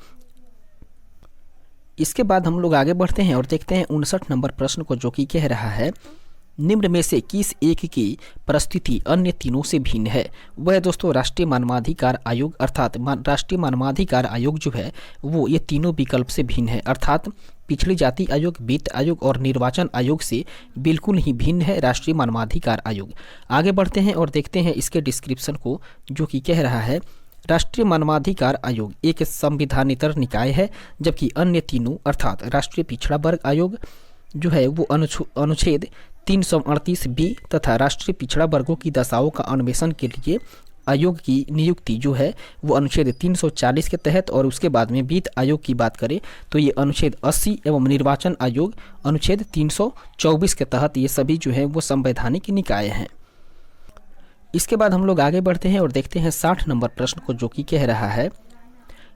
[SPEAKER 1] इसके बाद हम लोग आगे बढ़ते हैं और देखते हैं 59 नंबर प्रश्न को, जो कि कह रहा है निम्न में से किस एक की परिस्थिति अन्य तीनों से भिन्न है। वह दोस्तों राष्ट्रीय मानवाधिकार आयोग अर्थात राष्ट्रीय मानवाधिकार आयोग जो है वो ये तीनों विकल्प से भिन्न है। अर्थात पिछड़ी जाति आयोग, वित्त आयोग और निर्वाचन आयोग से बिल्कुल ही भिन्न है राष्ट्रीय मानवाधिकार आयोग। आगे बढ़ते हैं और देखते हैं इसके डिस्क्रिप्शन को, जो कि कह रहा है राष्ट्रीय मानवाधिकार आयोग एक संविधानेतर निकाय है, जबकि अन्य तीनों अर्थात राष्ट्रीय पिछड़ा वर्ग आयोग जो है वो अनुच्छेद 338 बी तथा राष्ट्रीय पिछड़ा वर्गों की दशाओं का अन्वेषण के लिए आयोग की नियुक्ति जो है वो अनुच्छेद 340 के तहत, और उसके बाद में वित्त आयोग की बात करें तो ये अनुच्छेद 80 एवं निर्वाचन आयोग अनुच्छेद 324 के तहत ये सभी जो है वो संवैधानिक निकाय हैं। इसके बाद हम लोग आगे बढ़ते हैं और देखते हैं 60 नंबर प्रश्न को, जो कि कह रहा है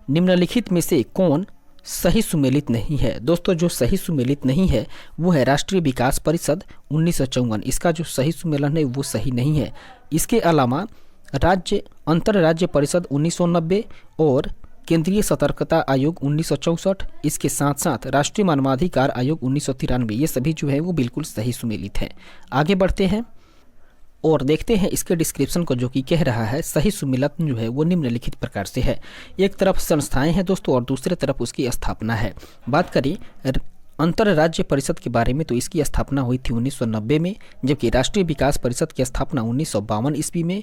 [SPEAKER 1] निम्नलिखित में से कौन सही सुमेलित नहीं है। दोस्तों जो सही सुमेलित नहीं है वो है राष्ट्रीय विकास परिषद 1954, इसका जो सही सुमेलन है वो सही नहीं है। इसके अलावा राज्य अंतर राज्य परिषद 1990 और केंद्रीय सतर्कता आयोग 1964, इसके साथ साथ राष्ट्रीय मानवाधिकार आयोग 1993, ये सभी जो है वो बिल्कुल सही सुमेलित है। आगे बढ़ते हैं और देखते हैं इसके डिस्क्रिप्शन को, जो कि कह रहा है सही सुमेलित जो है वो निम्नलिखित प्रकार से है। एक तरफ संस्थाएं हैं दोस्तों और दूसरे तरफ उसकी स्थापना है। बात करें अंतरराज्य परिषद के बारे में तो इसकी स्थापना हुई थी 1990 में, जबकि राष्ट्रीय विकास परिषद की स्थापना 1952 ईस्वी में,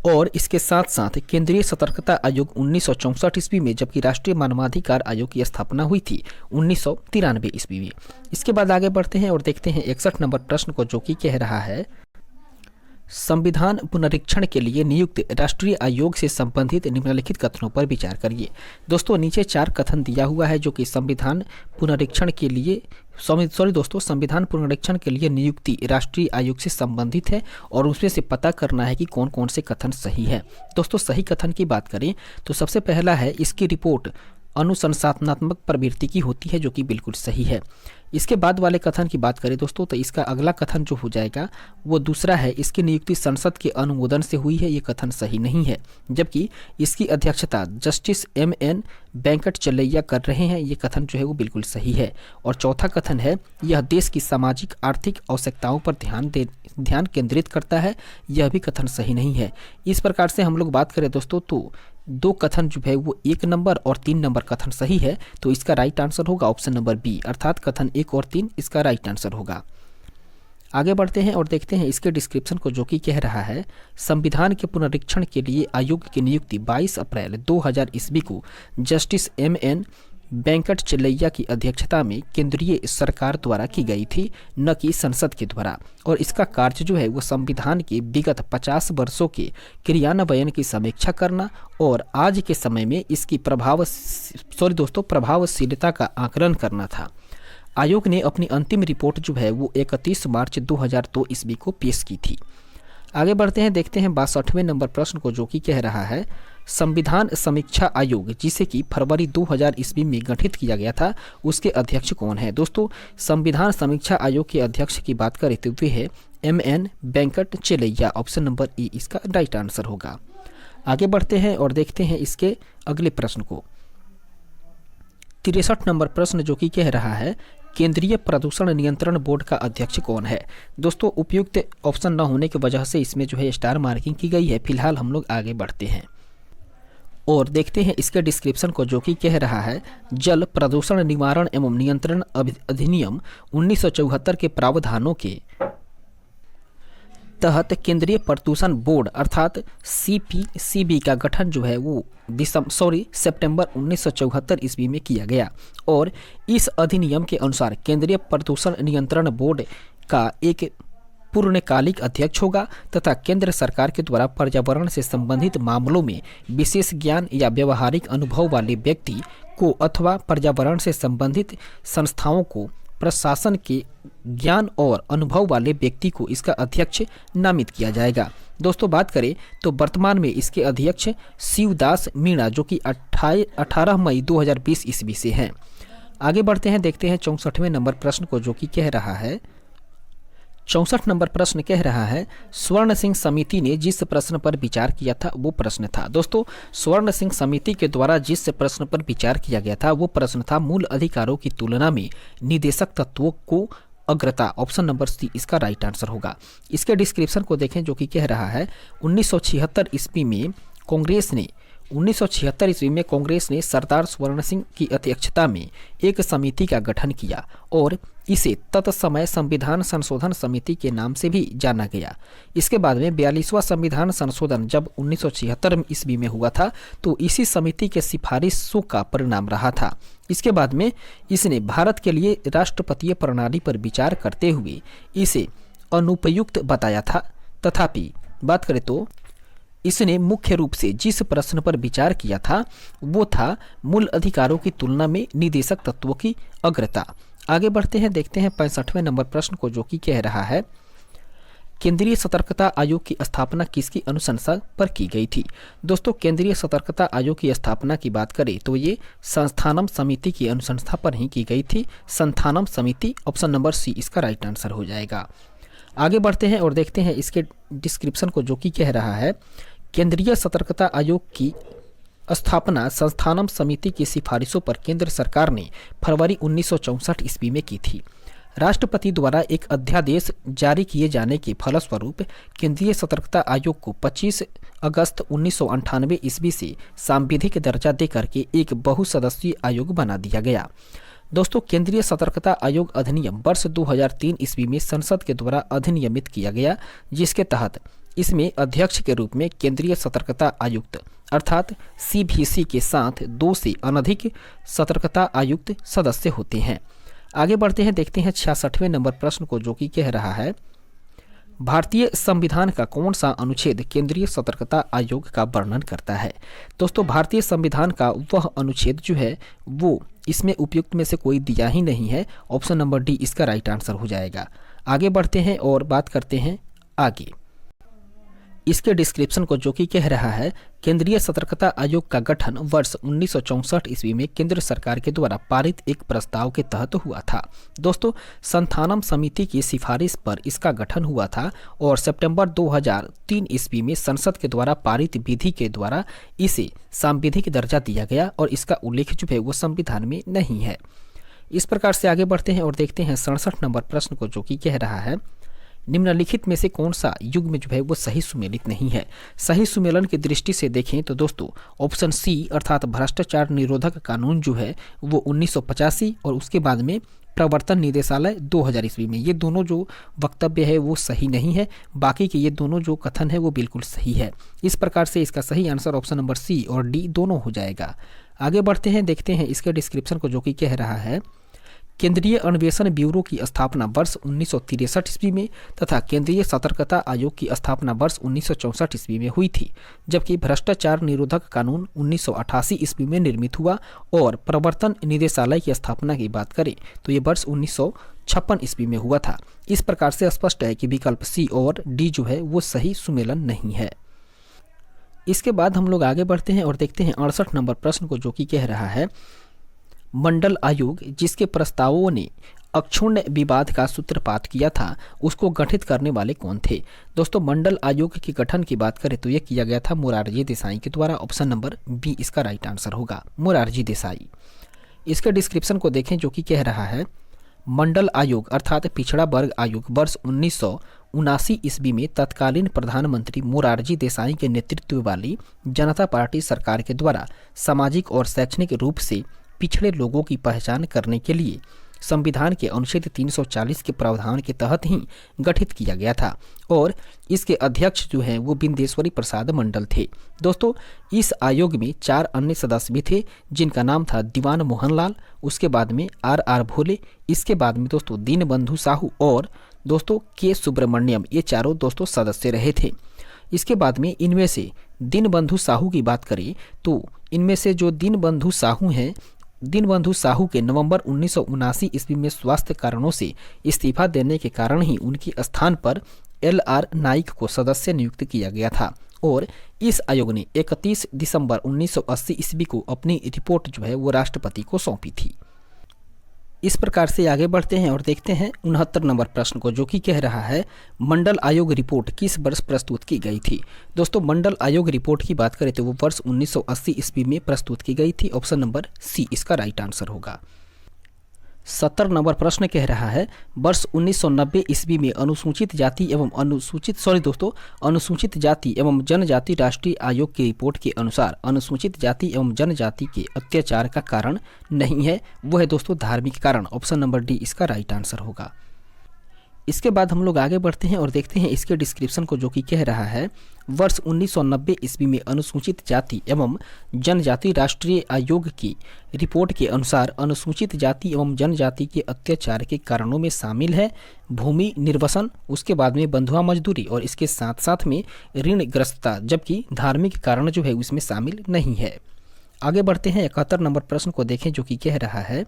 [SPEAKER 1] और इसके साथ साथ केंद्रीय सतर्कता आयोग 1964 ईस्वी में, जबकि राष्ट्रीय मानवाधिकार आयोग की स्थापना हुई थी 1993 ईस्वी में। इसके बाद आगे बढ़ते हैं और देखते हैं 61 नंबर प्रश्न को, जो कि कह रहा है संविधान पुनरीक्षण के लिए नियुक्त राष्ट्रीय आयोग से संबंधित निम्नलिखित कथनों पर विचार करिए। दोस्तों नीचे 4 कथन दिया हुआ है जो कि संविधान पुनरीक्षण के लिए संविधान पुनरीक्षण के लिए नियुक्ति राष्ट्रीय आयोग से संबंधित है और उसमें से पता करना है कि कौन कौन से कथन सही है। दोस्तों सही कथन की बात करें तो सबसे पहला है इसकी रिपोर्ट अनुसंधानात्मक प्रवृत्ति की होती है, जो कि बिल्कुल सही है। इसके बाद वाले कथन की बात करें दोस्तों तो इसका अगला कथन जो हो जाएगा वो दूसरा है, इसकी नियुक्ति संसद के अनुमोदन से हुई है, ये कथन सही नहीं है। जबकि इसकी अध्यक्षता जस्टिस MN वेंकट चलैया कर रहे हैं, ये कथन जो है वो बिल्कुल सही है। और चौथा कथन है यह देश की सामाजिक आर्थिक आवश्यकताओं पर ध्यान केंद्रित करता है, यह भी कथन सही नहीं है। इस प्रकार से हम लोग बात करें दोस्तों तो 2 कथन जो है वो 1 नंबर और 3 नंबर कथन सही है, तो इसका राइट आंसर होगा ऑप्शन नंबर बी, अर्थात कथन 1 और 3 इसका राइट आंसर होगा। आगे बढ़ते हैं और देखते हैं इसके डिस्क्रिप्शन को, जो कि कह रहा है संविधान के पुनरीक्षण के लिए आयोग की नियुक्ति 22 अप्रैल 2000 ईस्वी को जस्टिस MN वेंकट चलैया की अध्यक्षता में केंद्रीय सरकार द्वारा की गई थी, न कि संसद के द्वारा। और इसका कार्य जो है वो संविधान के विगत 50 वर्षों के क्रियान्वयन की समीक्षा करना और आज के समय में इसकी प्रभावशीलता का आकलन करना था। आयोग ने अपनी अंतिम रिपोर्ट जो है वो 31 मार्च 2002 ईस्वी को पेश की थी। आगे बढ़ते हैं, देखते हैं 62वें नंबर प्रश्न को, जो कि कह रहा है संविधान समीक्षा आयोग जिसे कि फरवरी 2000 ईस्वी में गठित किया गया था, उसके अध्यक्ष कौन है। दोस्तों संविधान समीक्षा आयोग के अध्यक्ष की बात करें तो वे है MN वेंकट चलैया, ऑप्शन नंबर E इसका राइट आंसर होगा। आगे बढ़ते हैं और देखते हैं इसके अगले प्रश्न को। 63 नंबर प्रश्न जो कि कह रहा है केंद्रीय प्रदूषण नियंत्रण बोर्ड का अध्यक्ष कौन है। दोस्तों उपयुक्त ऑप्शन न होने की वजह से इसमें जो है स्टार मार्किंग की गई है। फिलहाल हम लोग आगे बढ़ते हैं और देखते हैं इसके डिस्क्रिप्शन को, जो कि कह रहा है जल प्रदूषण निवारण एवं नियंत्रण अधिनियम 1974 के प्रावधानों के तहत केंद्रीय प्रदूषण बोर्ड अर्थात CPCB का गठन जो है वो सितंबर 1974 ईस्वी में किया गया। और इस अधिनियम के अनुसार केंद्रीय प्रदूषण नियंत्रण बोर्ड का एक पूर्णकालिक अध्यक्ष होगा तथा केंद्र सरकार के द्वारा पर्यावरण से संबंधित मामलों में विशेष ज्ञान या व्यवहारिक अनुभव वाले व्यक्ति को अथवा पर्यावरण से संबंधित संस्थाओं को प्रशासन के ज्ञान और अनुभव वाले व्यक्ति को इसका अध्यक्ष नामित किया जाएगा। दोस्तों बात करें तो वर्तमान में इसके अध्यक्ष शिवदास मीणा जो कि 18 मई 2020 ईस्वी से हैं। आगे बढ़ते हैं, देखते हैं 64वें नंबर प्रश्न को, जो कि कह रहा है 64 नंबर प्रश्न कह रहा है स्वर्ण सिंह समिति ने जिस प्रश्न पर विचार किया था वो प्रश्न था। दोस्तों स्वर्ण सिंह समिति के द्वारा जिस प्रश्न पर विचार किया गया था वो प्रश्न था मूल अधिकारों की तुलना में निदेशक तत्वों को अग्रता, ऑप्शन नंबर C इसका राइट आंसर होगा। इसके डिस्क्रिप्शन को देखें, जो कि कह रहा है 1976 ईस्वी में कांग्रेस ने सरदार स्वर्ण सिंह की अध्यक्षता में एक समिति का गठन किया और इसे तत्समय संविधान संशोधन समिति के नाम से भी जाना गया। इसके बाद में 42वां संविधान संशोधन जब 1976 ईस्वी में हुआ था तो इसी समिति के सिफारिशों का परिणाम रहा था। इसके बाद में इसने भारत के लिए राष्ट्रपतीय प्रणाली पर विचार करते हुए इसे अनुपयुक्त बताया था। तथापि बात करें तो इसने मुख्य रूप से जिस प्रश्न पर विचार किया था वो था मूल अधिकारों की तुलना में निदेशक तत्वों की अग्रता। आगे बढ़ते हैं, देखते हैं 65वें नंबर प्रश्न को, जो कि कह रहा है केंद्रीय सतर्कता आयोग की स्थापना किसकी अनुशंसा पर की गई थी। दोस्तों केंद्रीय सतर्कता आयोग की स्थापना की बात करें तो ये संस्थानम समिति की अनुशंसा पर ही की गई थी। संस्थानम समिति, ऑप्शन नंबर C इसका राइट आंसर हो जाएगा। आगे बढ़ते हैं और देखते हैं इसके डिस्क्रिप्शन को, जो कि कह रहा है केंद्रीय सतर्कता आयोग की स्थापना संस्थानम समिति की सिफारिशों पर केंद्र सरकार ने फरवरी 1964 ईस्वी में की थी। राष्ट्रपति द्वारा एक अध्यादेश जारी किए जाने के फलस्वरूप केंद्रीय सतर्कता आयोग को 25 अगस्त 1998 ईस्वी से सांविधिक दर्जा देकर के एक बहुसदस्यीय आयोग बना दिया गया। दोस्तों, केंद्रीय सतर्कता आयोग अधिनियम वर्ष 2003 ईस्वी में संसद के द्वारा अधिनियमित किया गया, जिसके तहत इसमें अध्यक्ष के रूप में केंद्रीय सतर्कता आयुक्त अर्थात CVC के साथ 2 से अनधिक सतर्कता आयुक्त सदस्य होते हैं। आगे बढ़ते हैं, देखते हैं 66वें नंबर प्रश्न को, जो कि कह रहा है भारतीय संविधान का कौन सा अनुच्छेद केंद्रीय सतर्कता आयोग का वर्णन करता है। दोस्तों, भारतीय संविधान का वह अनुच्छेद जो है वो इसमें उपयुक्त में से कोई दिया ही नहीं है। ऑप्शन नंबर डी इसका राइट आंसर हो जाएगा। आगे बढ़ते हैं और बात करते हैं आगे इसके डिस्क्रिप्शन को, जो कि कह रहा है केंद्रीय सतर्कता आयोग का गठन वर्ष 1964 ईस्वी में केंद्र सरकार के द्वारा पारित एक प्रस्ताव के तहत हुआ था। दोस्तों, संस्थानम समिति की सिफारिश पर इसका गठन हुआ था और सितंबर 2003 ईस्वी में संसद के द्वारा पारित विधि के द्वारा इसे सांविधिक दर्जा दिया गया और इसका उल्लेख जो है वो संविधान में नहीं है। इस प्रकार से आगे बढ़ते हैं और देखते हैं 67 नंबर प्रश्न को, जो कि कह रहा है निम्नलिखित में से कौन सा युग में जो है वो सही सुमेलित नहीं है। सही सुमेलन की दृष्टि से देखें तो दोस्तों ऑप्शन सी अर्थात भ्रष्टाचार निरोधक कानून जो है वो 1985 और उसके बाद में प्रवर्तन निदेशालय 2000 ईस्वी में, ये दोनों जो वक्तव्य है वो सही नहीं है। बाकी के ये दोनों जो कथन है वो बिल्कुल सही है। इस प्रकार से इसका सही आंसर ऑप्शन नंबर सी और डी दोनों हो जाएगा। आगे बढ़ते हैं, देखते हैं इसके डिस्क्रिप्शन को, जो कि कह रहा है केंद्रीय अन्वेषण ब्यूरो की स्थापना वर्ष 1963 ईस्वी में तथा केंद्रीय सतर्कता आयोग की स्थापना वर्ष 1964 ईस्वी में हुई थी, जबकि भ्रष्टाचार निरोधक कानून 1988 ईस्वी में निर्मित हुआ और प्रवर्तन निदेशालय की स्थापना की बात करें तो ये वर्ष 1956 ईस्वी में हुआ था। इस प्रकार से स्पष्ट है कि विकल्प सी और डी जो है वो सही सुमेलन नहीं है। इसके बाद हम लोग आगे बढ़ते हैं और देखते हैं 68 नंबर प्रश्न को, जो कि कह रहा है मंडल आयोग जिसके प्रस्तावों ने अक्षुण्ण विवाद का सूत्रपात किया था उसको गठित करने वाले कौन थे। दोस्तों, मंडल आयोग के गठन की बात करें तो यह किया गया था मोरारजी देसाई के द्वारा। ऑप्शन नंबर बी इसका राइट आंसर होगा, मोरारजी देसाई। इसके डिस्क्रिप्शन को देखें, जो कि कह रहा है मंडल आयोग अर्थात पिछड़ा वर्ग आयोग वर्ष 1979 ईस्वी में तत्कालीन प्रधानमंत्री मोरारजी देसाई के नेतृत्व वाली जनता पार्टी सरकार के द्वारा सामाजिक और शैक्षणिक रूप से पिछड़े लोगों की पहचान करने के लिए संविधान के अनुच्छेद 340 के प्रावधान के तहत ही गठित किया गया था और इसके अध्यक्ष जो हैं वो बिंदेश्वरी प्रसाद मंडल थे। दोस्तों, इस आयोग में 4 अन्य सदस्य भी थे जिनका नाम था दीवान मोहनलाल, उसके बाद में RR भोले, इसके बाद में दोस्तों दीनबंधु साहू और दोस्तों के सुब्रमण्यम, ये चारों दोस्तों सदस्य रहे थे। इसके बाद में इनमें से दीनबंधु साहू की बात करें तो इनमें से जो दीनबंधु साहू हैं, दीनबंधु साहू के नवंबर 1979 ईस्वी में स्वास्थ्य कारणों से इस्तीफा देने के कारण ही उनके स्थान पर LR नाइक को सदस्य नियुक्त किया गया था और इस आयोग ने 31 दिसंबर 1980 ईस्वी को अपनी रिपोर्ट जो है वो राष्ट्रपति को सौंपी थी। इस प्रकार से आगे बढ़ते हैं और देखते हैं 69 नंबर प्रश्न को, जो कि कह रहा है मंडल आयोग रिपोर्ट किस वर्ष प्रस्तुत की गई थी। दोस्तों, मंडल आयोग रिपोर्ट की बात करें तो वो वर्ष 1980 ईस्वी में प्रस्तुत की गई थी। ऑप्शन नंबर सी इसका राइट आंसर होगा। 70 नंबर प्रश्न कह रहा है वर्ष 1990 ईस्वी में अनुसूचित जाति एवं अनुसूचित जाति एवं जनजाति राष्ट्रीय आयोग की रिपोर्ट के अनुसार अनुसूचित जाति एवं जनजाति के अत्याचार का कारण नहीं है, वो है दोस्तों धार्मिक कारण। ऑप्शन नंबर डी इसका राइट आंसर होगा। इसके बाद हम लोग आगे बढ़ते हैं और देखते हैं इसके डिस्क्रिप्शन को, जो कि कह रहा है वर्ष 1990 ईस्वी में अनुसूचित जाति एवं जनजाति राष्ट्रीय आयोग की रिपोर्ट के अनुसार अनुसूचित जाति एवं जनजाति के अत्याचार के कारणों में शामिल है भूमि निर्वसन, उसके बाद में बंधुआ मजदूरी और इसके साथ साथ में ऋणग्रस्तता, जबकि धार्मिक कारण जो है उसमें शामिल नहीं है। आगे बढ़ते हैं 71 नंबर प्रश्न को देखें, जो कि कह रहा है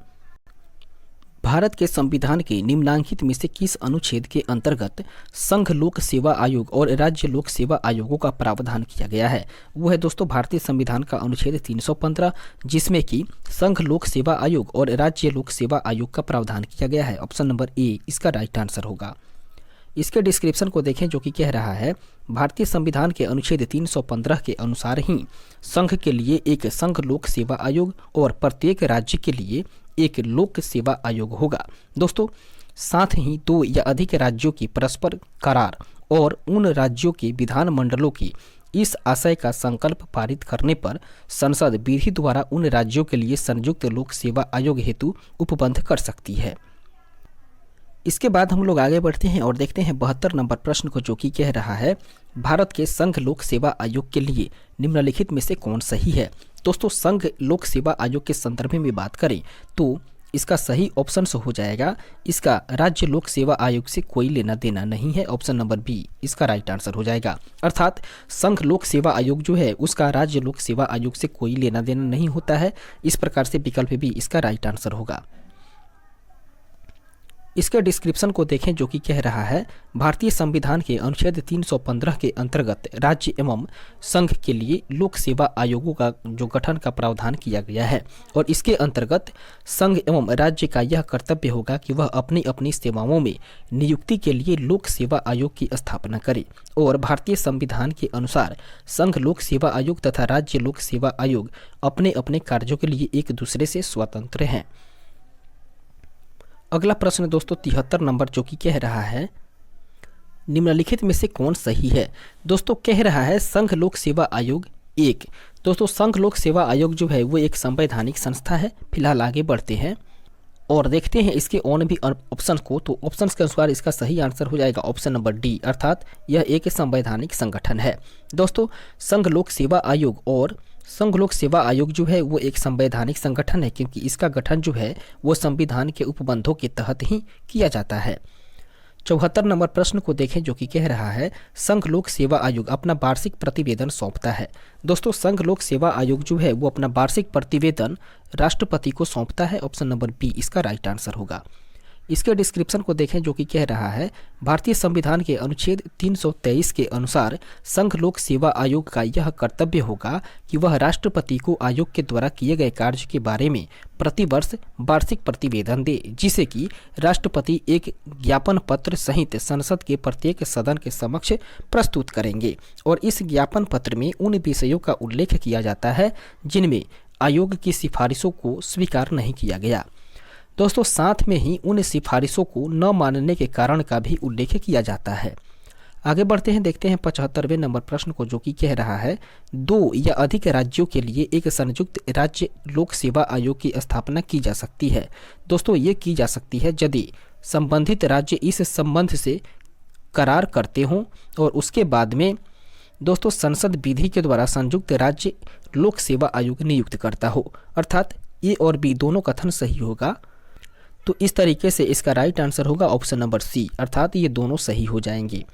[SPEAKER 1] भारत के संविधान के निम्नलिखित में से किस अनुच्छेद के अंतर्गत संघ लोक सेवा आयोग और राज्य लोक सेवा आयोगों का प्रावधान किया गया है। वो है दोस्तों भारतीय संविधान का अनुच्छेद 315, जिसमें कि संघ लोक सेवा आयोग और राज्य लोक सेवा आयोग का प्रावधान किया गया है। ऑप्शन नंबर ए इसका राइट आंसर होगा। इसके डिस्क्रिप्शन को देखें जो कि कह रहा है भारतीय संविधान के अनुच्छेद 315 के अनुसार ही संघ के लिए एक संघ लोक सेवा आयोग और प्रत्येक राज्य के लिए एक लोक सेवा आयोग होगा। दोस्तों, साथ ही 2 या अधिक राज्यों की परस्पर करार और उन राज्यों के विधानमंडलों की इस आशय का संकल्प पारित करने पर संसद विधि द्वारा उन राज्यों के लिए संयुक्त लोक सेवा आयोग हेतु उपबंध कर सकती है। इसके बाद हम लोग आगे बढ़ते हैं और देखते हैं 72 नंबर प्रश्न को, जो कि कह रहा है भारत के संघ लोक सेवा आयोग के लिए निम्नलिखित में से कौन सही है। दोस्तों, संघ लोक सेवा आयोग के संदर्भ में बात करें तो इसका सही ऑप्शन हो जाएगा, इसका राज्य लोक सेवा आयोग से कोई लेना देना नहीं है। ऑप्शन नंबर बी इसका राइट आंसर हो जाएगा। अर्थात संघ लोक सेवा आयोग जो है उसका राज्य लोक सेवा आयोग से कोई लेना देना नहीं होता है। इस प्रकार से विकल्प बी इसका राइट आंसर होगा। इसके डिस्क्रिप्शन को देखें जो कि कह रहा है भारतीय संविधान के अनुच्छेद 315 के अंतर्गत राज्य एवं संघ के लिए लोक सेवा आयोगों का जो गठन का प्रावधान किया गया है और इसके अंतर्गत संघ एवं राज्य का यह कर्तव्य होगा कि वह अपनी अपनी सेवाओं में नियुक्ति के लिए लोक सेवा आयोग की स्थापना करे और भारतीय संविधान के अनुसार संघ लोक सेवा आयोग तथा राज्य लोक सेवा आयोग अपने अपने कार्यों के लिए एक दूसरे से स्वतंत्र हैं। अगला प्रश्न दोस्तों 73 नंबर, जो कि कह रहा है निम्नलिखित में से कौन सही है। दोस्तों, कह रहा है संघ लोक सेवा आयोग 1। दोस्तों, संघ लोक सेवा आयोग जो है वो एक संवैधानिक संस्था है। फिलहाल आगे बढ़ते हैं और देखते हैं इसके और भी ऑप्शन को। तो ऑप्शंस के अनुसार इसका सही आंसर हो जाएगा ऑप्शन नंबर डी, अर्थात यह एक संवैधानिक संगठन है। दोस्तों, संघ लोक सेवा आयोग और संघ लोक सेवा आयोग जो है वो एक संवैधानिक संगठन है, क्योंकि इसका गठन जो है वो संविधान के उपबंधों के तहत ही किया जाता है। 74 नंबर प्रश्न को देखें जो कि कह रहा है संघ लोक सेवा आयोग अपना वार्षिक प्रतिवेदन सौंपता है। दोस्तों, संघ लोक सेवा आयोग जो है वो अपना वार्षिक प्रतिवेदन राष्ट्रपति को सौंपता है। ऑप्शन नंबर बी इसका राइट आंसर होगा। इसके डिस्क्रिप्शन को देखें जो कि कह रहा है भारतीय संविधान के अनुच्छेद 323 के अनुसार संघ लोक सेवा आयोग का यह कर्तव्य होगा कि वह राष्ट्रपति को आयोग के द्वारा किए गए कार्य के बारे में प्रतिवर्ष वार्षिक प्रतिवेदन दे, जिसे कि राष्ट्रपति एक ज्ञापन पत्र सहित संसद के प्रत्येक सदन के समक्ष प्रस्तुत करेंगे और इस ज्ञापन पत्र में उन विषयों का उल्लेख किया जाता है जिनमें आयोग की सिफारिशों को स्वीकार नहीं किया गया। दोस्तों, साथ में ही उन सिफारिशों को न मानने के कारण का भी उल्लेख किया जाता है। आगे बढ़ते हैं, देखते हैं 75वें नंबर प्रश्न को जो कि कह रहा है 2 या अधिक राज्यों के लिए एक संयुक्त राज्य लोक सेवा आयोग की स्थापना की जा सकती है। दोस्तों, ये की जा सकती है यदि संबंधित राज्य इस संबंध से करार करते हों और उसके बाद में दोस्तों संसद विधि के द्वारा संयुक्त राज्य लोक सेवा आयोग नियुक्त करता हो। अर्थात ए और बी दोनों कथन सही होगा। तो इस तरीके से इसका राइट आंसर होगा ऑप्शन नंबर सी, अर्थात ये दोनों सही हो जाएंगे।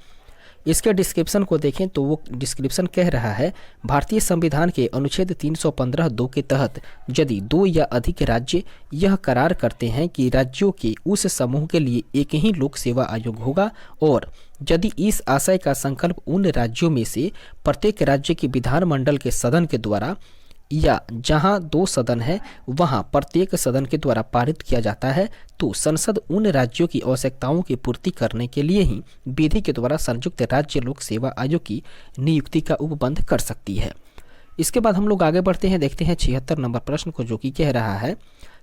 [SPEAKER 1] इसके डिस्क्रिप्शन को देखें तो वो डिस्क्रिप्शन कह रहा है भारतीय संविधान के अनुच्छेद 315(2) के तहत यदि 2 या अधिक राज्य यह करार करते हैं कि राज्यों के उस समूह के लिए एक ही लोक सेवा आयोग होगा और यदि इस आशय का संकल्प उन राज्यों में से प्रत्येक राज्य के विधानमंडल के सदन के द्वारा या जहां 2 सदन है वहां प्रत्येक सदन के द्वारा पारित किया जाता है, तो संसद उन राज्यों की आवश्यकताओं की पूर्ति करने के लिए ही विधि के द्वारा संयुक्त राज्य लोक सेवा आयोग की नियुक्ति का उपबंध कर सकती है। इसके बाद हम लोग आगे बढ़ते हैं, देखते हैं 76 नंबर प्रश्न को जो कि कह रहा है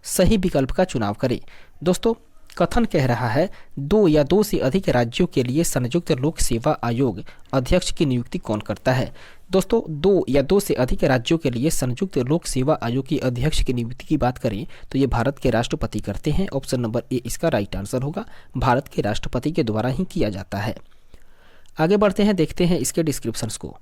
[SPEAKER 1] सही विकल्प का चुनाव करें। दोस्तों, कथन कह रहा है 2 या 2 से अधिक राज्यों के लिए संयुक्त लोक सेवा आयोग अध्यक्ष की नियुक्ति कौन करता है। दोस्तों, 2 या 2 से अधिक राज्यों के लिए संयुक्त लोक सेवा आयोग की अध्यक्ष की नियुक्ति की बात करें तो ये भारत के राष्ट्रपति करते हैं। ऑप्शन नंबर ए इसका राइट आंसर होगा, भारत के राष्ट्रपति के द्वारा ही किया जाता है। आगे बढ़ते हैं, देखते हैं इसके डिस्क्रिप्शंस को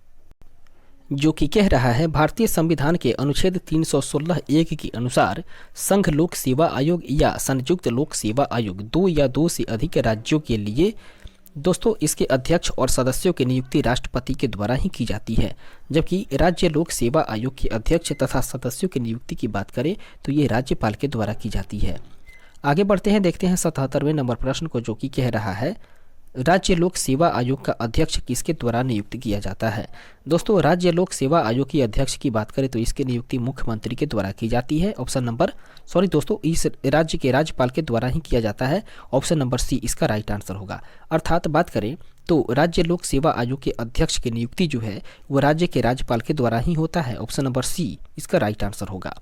[SPEAKER 1] जो कि कह रहा है भारतीय संविधान के अनुच्छेद 316(1) के अनुसार संघ लोक सेवा आयोग या संयुक्त लोक सेवा आयोग 2 या 2 से अधिक राज्यों के लिए दोस्तों इसके अध्यक्ष और सदस्यों की नियुक्ति राष्ट्रपति के द्वारा ही की जाती है, जबकि राज्य लोक सेवा आयोग के अध्यक्ष तथा सदस्यों की नियुक्ति की बात करें तो ये राज्यपाल के द्वारा की जाती है। आगे बढ़ते हैं, देखते हैं 77वें नंबर प्रश्न को जो कि कह रहा है राज्य लोक सेवा आयोग का अध्यक्ष किसके द्वारा नियुक्त किया जाता है? दोस्तों, राज्य लोक सेवा आयोग के अध्यक्ष की बात करें तो इसकी नियुक्ति मुख्यमंत्री के द्वारा की जाती है। इस राज्य के राज्यपाल के द्वारा ही किया जाता है। ऑप्शन नंबर सी इसका राइट आंसर होगा। अर्थात बात करें तो राज्य लोक सेवा आयोग के अध्यक्ष की नियुक्ति जो है वो राज्य के राज्यपाल के द्वारा ही होता है। ऑप्शन नंबर सी इसका राइट आंसर होगा।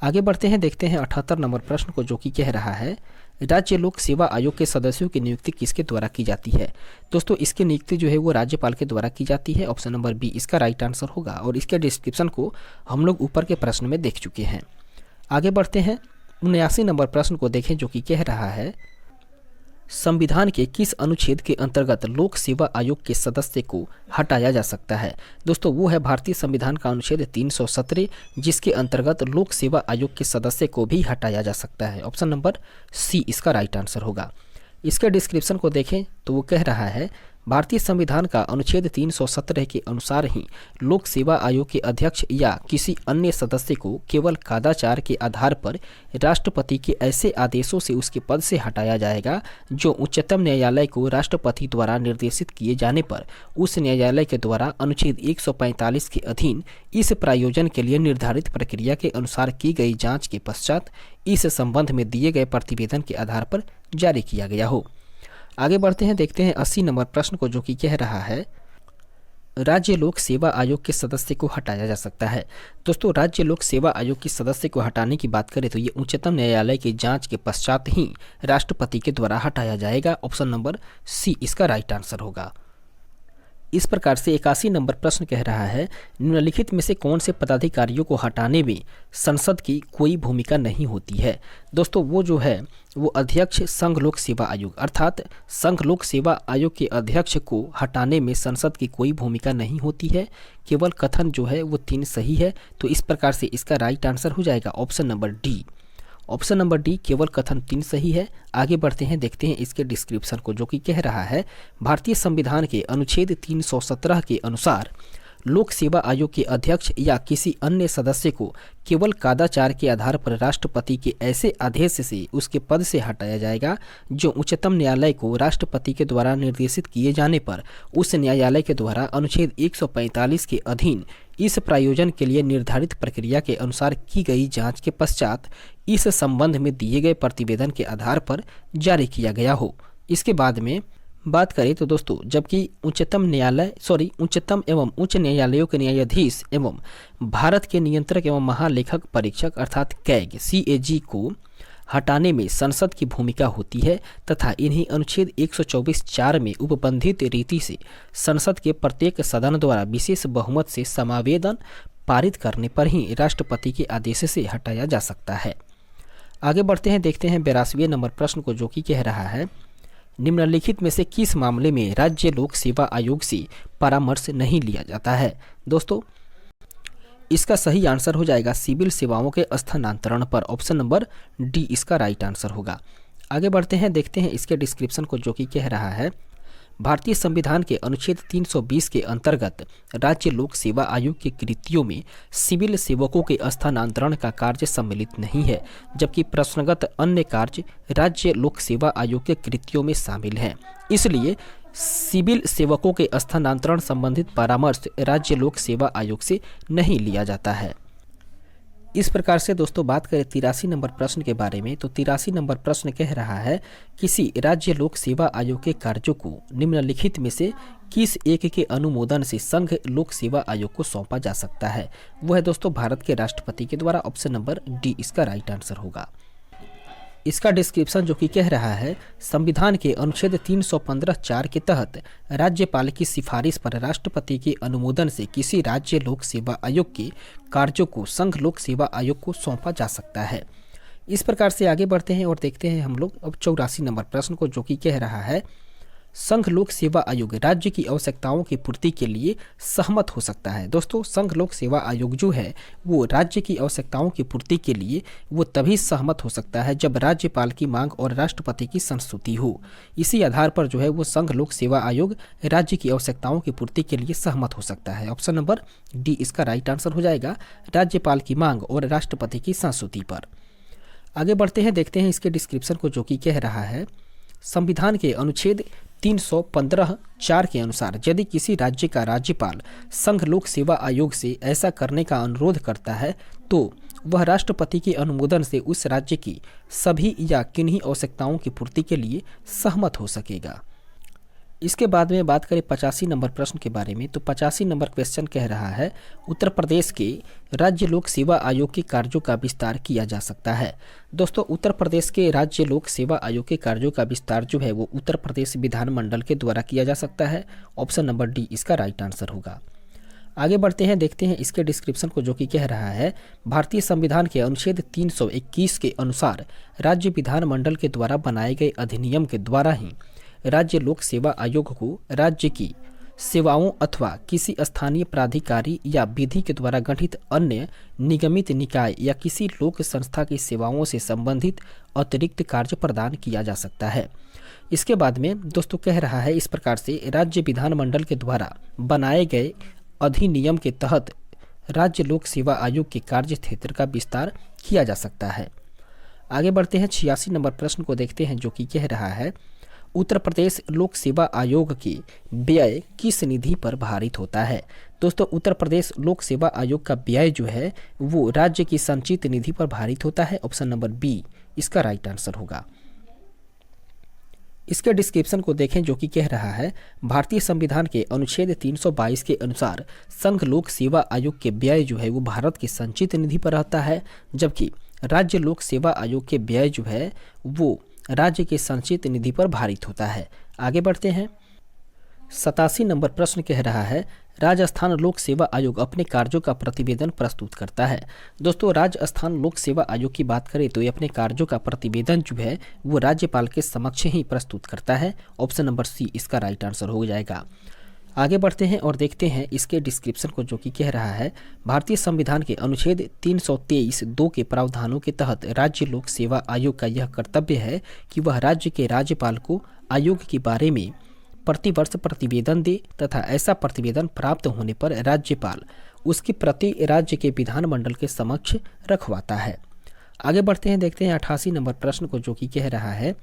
[SPEAKER 1] आगे बढ़ते हैं, देखते हैं 78 नंबर प्रश्न को, जो कि कह रहा है राज्य लोक सेवा आयोग के सदस्यों की नियुक्ति किसके द्वारा की जाती है? दोस्तों, इसकी नियुक्ति जो है वो राज्यपाल के द्वारा की जाती है। ऑप्शन नंबर बी इसका राइट आंसर होगा और इसके डिस्क्रिप्शन को हम लोग ऊपर के प्रश्न में देख चुके हैं। आगे बढ़ते हैं, 79 नंबर प्रश्न को देखें, जो कि कह रहा है संविधान के किस अनुच्छेद के अंतर्गत लोक सेवा आयोग के सदस्य को हटाया जा सकता है? दोस्तों, वो है भारतीय संविधान का अनुच्छेद 317, जिसके अंतर्गत लोक सेवा आयोग के सदस्य को भी हटाया जा सकता है। ऑप्शन नंबर सी इसका राइट आंसर होगा। इसके डिस्क्रिप्शन को देखें तो वो कह रहा है भारतीय संविधान का अनुच्छेद 317 के अनुसार ही लोक सेवा आयोग के अध्यक्ष या किसी अन्य सदस्य को केवल कदाचार के आधार पर राष्ट्रपति के ऐसे आदेशों से उसके पद से हटाया जाएगा जो उच्चतम न्यायालय को राष्ट्रपति द्वारा निर्देशित किए जाने पर उस न्यायालय के द्वारा अनुच्छेद 145 के अधीन इस प्रायोजन के लिए निर्धारित प्रक्रिया के अनुसार की गई जाँच के पश्चात इस संबंध में दिए गए प्रतिवेदन के आधार पर जारी किया गया हो। आगे बढ़ते हैं, देखते हैं 80 नंबर प्रश्न को, जो कि कह रहा है राज्य लोक सेवा आयोग के सदस्य को हटाया जा सकता है। दोस्तों, राज्य लोक सेवा आयोग के सदस्य को हटाने की बात करें तो ये उच्चतम न्यायालय की जांच के पश्चात ही राष्ट्रपति के द्वारा हटाया जाएगा। ऑप्शन नंबर सी इसका राइट आंसर होगा। इस प्रकार से 81 नंबर प्रश्न कह रहा है निम्नलिखित में से कौन से पदाधिकारियों को हटाने में संसद की कोई भूमिका नहीं होती है? दोस्तों, वो जो है वो अध्यक्ष संघ लोक सेवा आयोग, अर्थात संघ लोक सेवा आयोग के अध्यक्ष को हटाने में संसद की कोई भूमिका नहीं होती है। केवल कथन जो है वो 3 सही है, तो इस प्रकार से इसका राइट आंसर हो जाएगा option number D. Option number D केवल कथन 3 सही है। आगे बढ़ते हैं, देखते हैं इसके डिस्क्रिप्शन को, जो कि कह रहा है भारतीय संविधान के अनुच्छेद 317 के अनुसार लोक सेवा आयोग के अध्यक्ष या किसी अन्य सदस्य को केवल कदाचार के आधार पर राष्ट्रपति के ऐसे आदेश से उसके पद से हटाया जाएगा जो उच्चतम न्यायालय को राष्ट्रपति के द्वारा निर्देशित किए जाने पर उस न्यायालय के द्वारा अनुच्छेद 145 के अधीन इस प्रायोजन के लिए निर्धारित प्रक्रिया के अनुसार की गई जांच के पश्चात इस संबंध में दिए गए प्रतिवेदन के आधार पर जारी किया गया हो। इसके बाद में बात करें तो दोस्तों, जबकि उच्चतम एवं उच्च न्यायालयों के न्यायाधीश एवं भारत के नियंत्रक एवं महालेखक परीक्षक अर्थात कैग CAG को हटाने में संसद की भूमिका होती है तथा इन्हें अनुच्छेद 124(4) में उपबंधित रीति से संसद के प्रत्येक सदन द्वारा विशेष बहुमत से समावेदन पारित करने पर ही राष्ट्रपति के आदेश से हटाया जा सकता है। आगे बढ़ते हैं, देखते हैं 82वें नंबर प्रश्न को, जो कि कह रहा है निम्नलिखित में से किस मामले में राज्य लोक सेवा आयोग से परामर्श नहीं लिया जाता है? दोस्तों, इसका सही आंसर हो जाएगा सिविल सेवाओं के स्थानांतरण पर। ऑप्शन नंबर डी इसका राइट आंसर होगा। आगे बढ़ते हैं, देखते हैं इसके डिस्क्रिप्शन को, जो कि कह रहा है भारतीय संविधान के अनुच्छेद 320 के अंतर्गत राज्य लोक सेवा आयोग की कृतियों में सिविल सेवकों के स्थानांतरण का कार्य सम्मिलित नहीं है, जबकि प्रश्नगत अन्य कार्य राज्य लोक सेवा आयोग के कृतियों में शामिल हैं। इसलिए सिविल सेवकों के स्थानांतरण संबंधित परामर्श राज्य लोक सेवा आयोग से नहीं लिया जाता है। इस प्रकार से दोस्तों बात करें 83 नंबर प्रश्न के बारे में, तो 83 नंबर प्रश्न कह रहा है किसी राज्य लोक सेवा आयोग के कार्यों को निम्नलिखित में से किस एक के अनुमोदन से संघ लोक सेवा आयोग को सौंपा जा सकता है? वो है दोस्तों भारत के राष्ट्रपति के द्वारा। ऑप्शन नंबर डी इसका राइट आंसर होगा। इसका डिस्क्रिप्शन जो कि कह रहा है संविधान के अनुच्छेद 315(4) के तहत राज्यपाल की सिफारिश पर राष्ट्रपति के अनुमोदन से किसी राज्य लोक सेवा आयोग के कार्यों को संघ लोक सेवा आयोग को सौंपा जा सकता है। इस प्रकार से आगे बढ़ते हैं और देखते हैं हम लोग अब 84 नंबर प्रश्न को, जो कि कह रहा है संघ लोक सेवा आयोग राज्य की आवश्यकताओं की पूर्ति के लिए सहमत हो सकता है। दोस्तों, संघ लोक सेवा आयोग जो है वो राज्य की आवश्यकताओं की पूर्ति के लिए वो तभी सहमत हो सकता है जब राज्यपाल की मांग और राष्ट्रपति की संस्तुति हो। इसी आधार पर जो है वो संघ लोक सेवा आयोग राज्य की आवश्यकताओं की पूर्ति के लिए सहमत हो सकता है। ऑप्शन नंबर डी इसका राइट आंसर हो जाएगा, राज्यपाल की मांग और राष्ट्रपति की संस्तुति पर। आगे बढ़ते हैं, देखते हैं इसके डिस्क्रिप्शन को, जो कि कह रहा है संविधान के अनुच्छेद 315(4) के अनुसार यदि किसी राज्य का राज्यपाल संघ लोक सेवा आयोग से ऐसा करने का अनुरोध करता है तो वह राष्ट्रपति के अनुमोदन से उस राज्य की सभी या किन्हीं आवश्यकताओं की पूर्ति के लिए सहमत हो सकेगा। इसके बाद में बात करें 85 नंबर प्रश्न के बारे में, तो 85 नंबर क्वेश्चन कह रहा है उत्तर प्रदेश के राज्य लोक सेवा आयोग के कार्यों का विस्तार किया जा सकता है। दोस्तों, उत्तर प्रदेश के राज्य लोक सेवा आयोग के कार्यों का विस्तार जो है वो उत्तर प्रदेश विधानमंडल के द्वारा किया जा सकता है। ऑप्शन नंबर डी इसका राइट आंसर होगा। आगे बढ़ते हैं, देखते हैं इसके डिस्क्रिप्शन को, जो कि कह रहा है भारतीय संविधान के अनुच्छेद 321 के अनुसार राज्य विधानमंडल के द्वारा बनाए गए अधिनियम के द्वारा ही राज्य लोक सेवा आयोग को राज्य की सेवाओं अथवा किसी स्थानीय प्राधिकारी या विधि के द्वारा गठित अन्य निगमित निकाय या किसी लोक संस्था की सेवाओं से संबंधित अतिरिक्त कार्य प्रदान किया जा सकता है। इसके बाद में दोस्तों कह रहा है इस प्रकार से राज्य विधानमंडल के द्वारा बनाए गए अधिनियम के तहत राज्य लोक सेवा आयोग के कार्य क्षेत्र का विस्तार किया जा सकता है। आगे बढ़ते हैं, 86 नंबर प्रश्न को देखते हैं, जो कि कह रहा है उत्तर प्रदेश लोक सेवा आयोग के व्यय किस निधि पर भारित होता है। दोस्तों, उत्तर प्रदेश लोक सेवा आयोग का व्यय जो है वो राज्य की संचित निधि पर भारित होता है। ऑप्शन नंबर बी इसका राइट आंसर होगा। इसके डिस्क्रिप्शन को देखें, जो कि कह रहा है भारतीय संविधान के अनुच्छेद 322 के अनुसार संघ लोक सेवा आयोग के व्यय जो है वो भारत की संचित निधि पर रहता है, जबकि राज्य लोक सेवा आयोग के व्यय जो है वो राज्य के संचित निधि पर भारित होता है। आगे बढ़ते हैं, 87 नंबर प्रश्न कह रहा है राजस्थान लोक सेवा आयोग अपने कार्यों का प्रतिवेदन प्रस्तुत करता है। दोस्तों, राजस्थान लोक सेवा आयोग की बात करें तो ये अपने कार्यों का प्रतिवेदन जो है वो राज्यपाल के समक्ष ही प्रस्तुत करता है। ऑप्शन नंबर सी इसका राइट आंसर हो जाएगा। आगे बढ़ते हैं और देखते हैं इसके डिस्क्रिप्शन को, जो कि कह रहा है भारतीय संविधान के अनुच्छेद 323(2) के प्रावधानों के तहत राज्य लोक सेवा आयोग का यह कर्तव्य है कि वह राज्य के राज्यपाल को आयोग के बारे में प्रतिवर्ष प्रतिवेदन दे तथा ऐसा प्रतिवेदन प्राप्त होने पर राज्यपाल उसकी प्रति राज्य के विधानमंडल के समक्ष रखवाता है। आगे बढ़ते हैं, देखते हैं 88 नंबर प्रश्न को, जो कि कह रहा है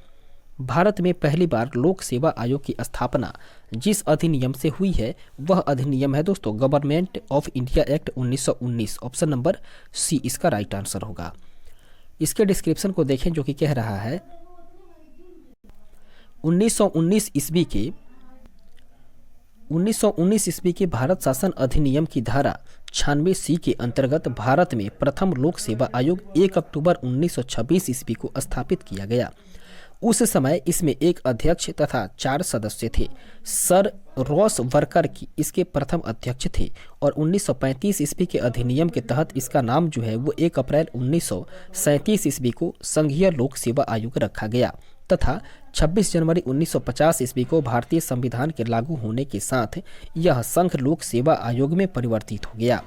[SPEAKER 1] भारत में पहली बार लोक सेवा आयोग की स्थापना जिस अधिनियम से हुई है वह अधिनियम है दोस्तों government of India act 1919। Option number C इसका राइट आंसर होगा। इसके डिस्क्रिप्शन को देखें, जो कि कह रहा है 1919 ईस्वी के भारत शासन अधिनियम की धारा 96C के अंतर्गत भारत में प्रथम लोक सेवा आयोग 1 अक्टूबर 1926 ईस्वी को स्थापित किया गया। उस समय इसमें एक अध्यक्ष तथा 4 सदस्य थे। सर रॉस वर्कर की इसके प्रथम अध्यक्ष थे और 1935 ईस्वी के अधिनियम के तहत इसका नाम जो है वो 1 अप्रैल 1937 ईस्वी को संघीय लोक सेवा आयोग रखा गया तथा 26 जनवरी 1950 ईस्वी को भारतीय संविधान के लागू होने के साथ यह संघ लोक सेवा आयोग में परिवर्तित हो गया।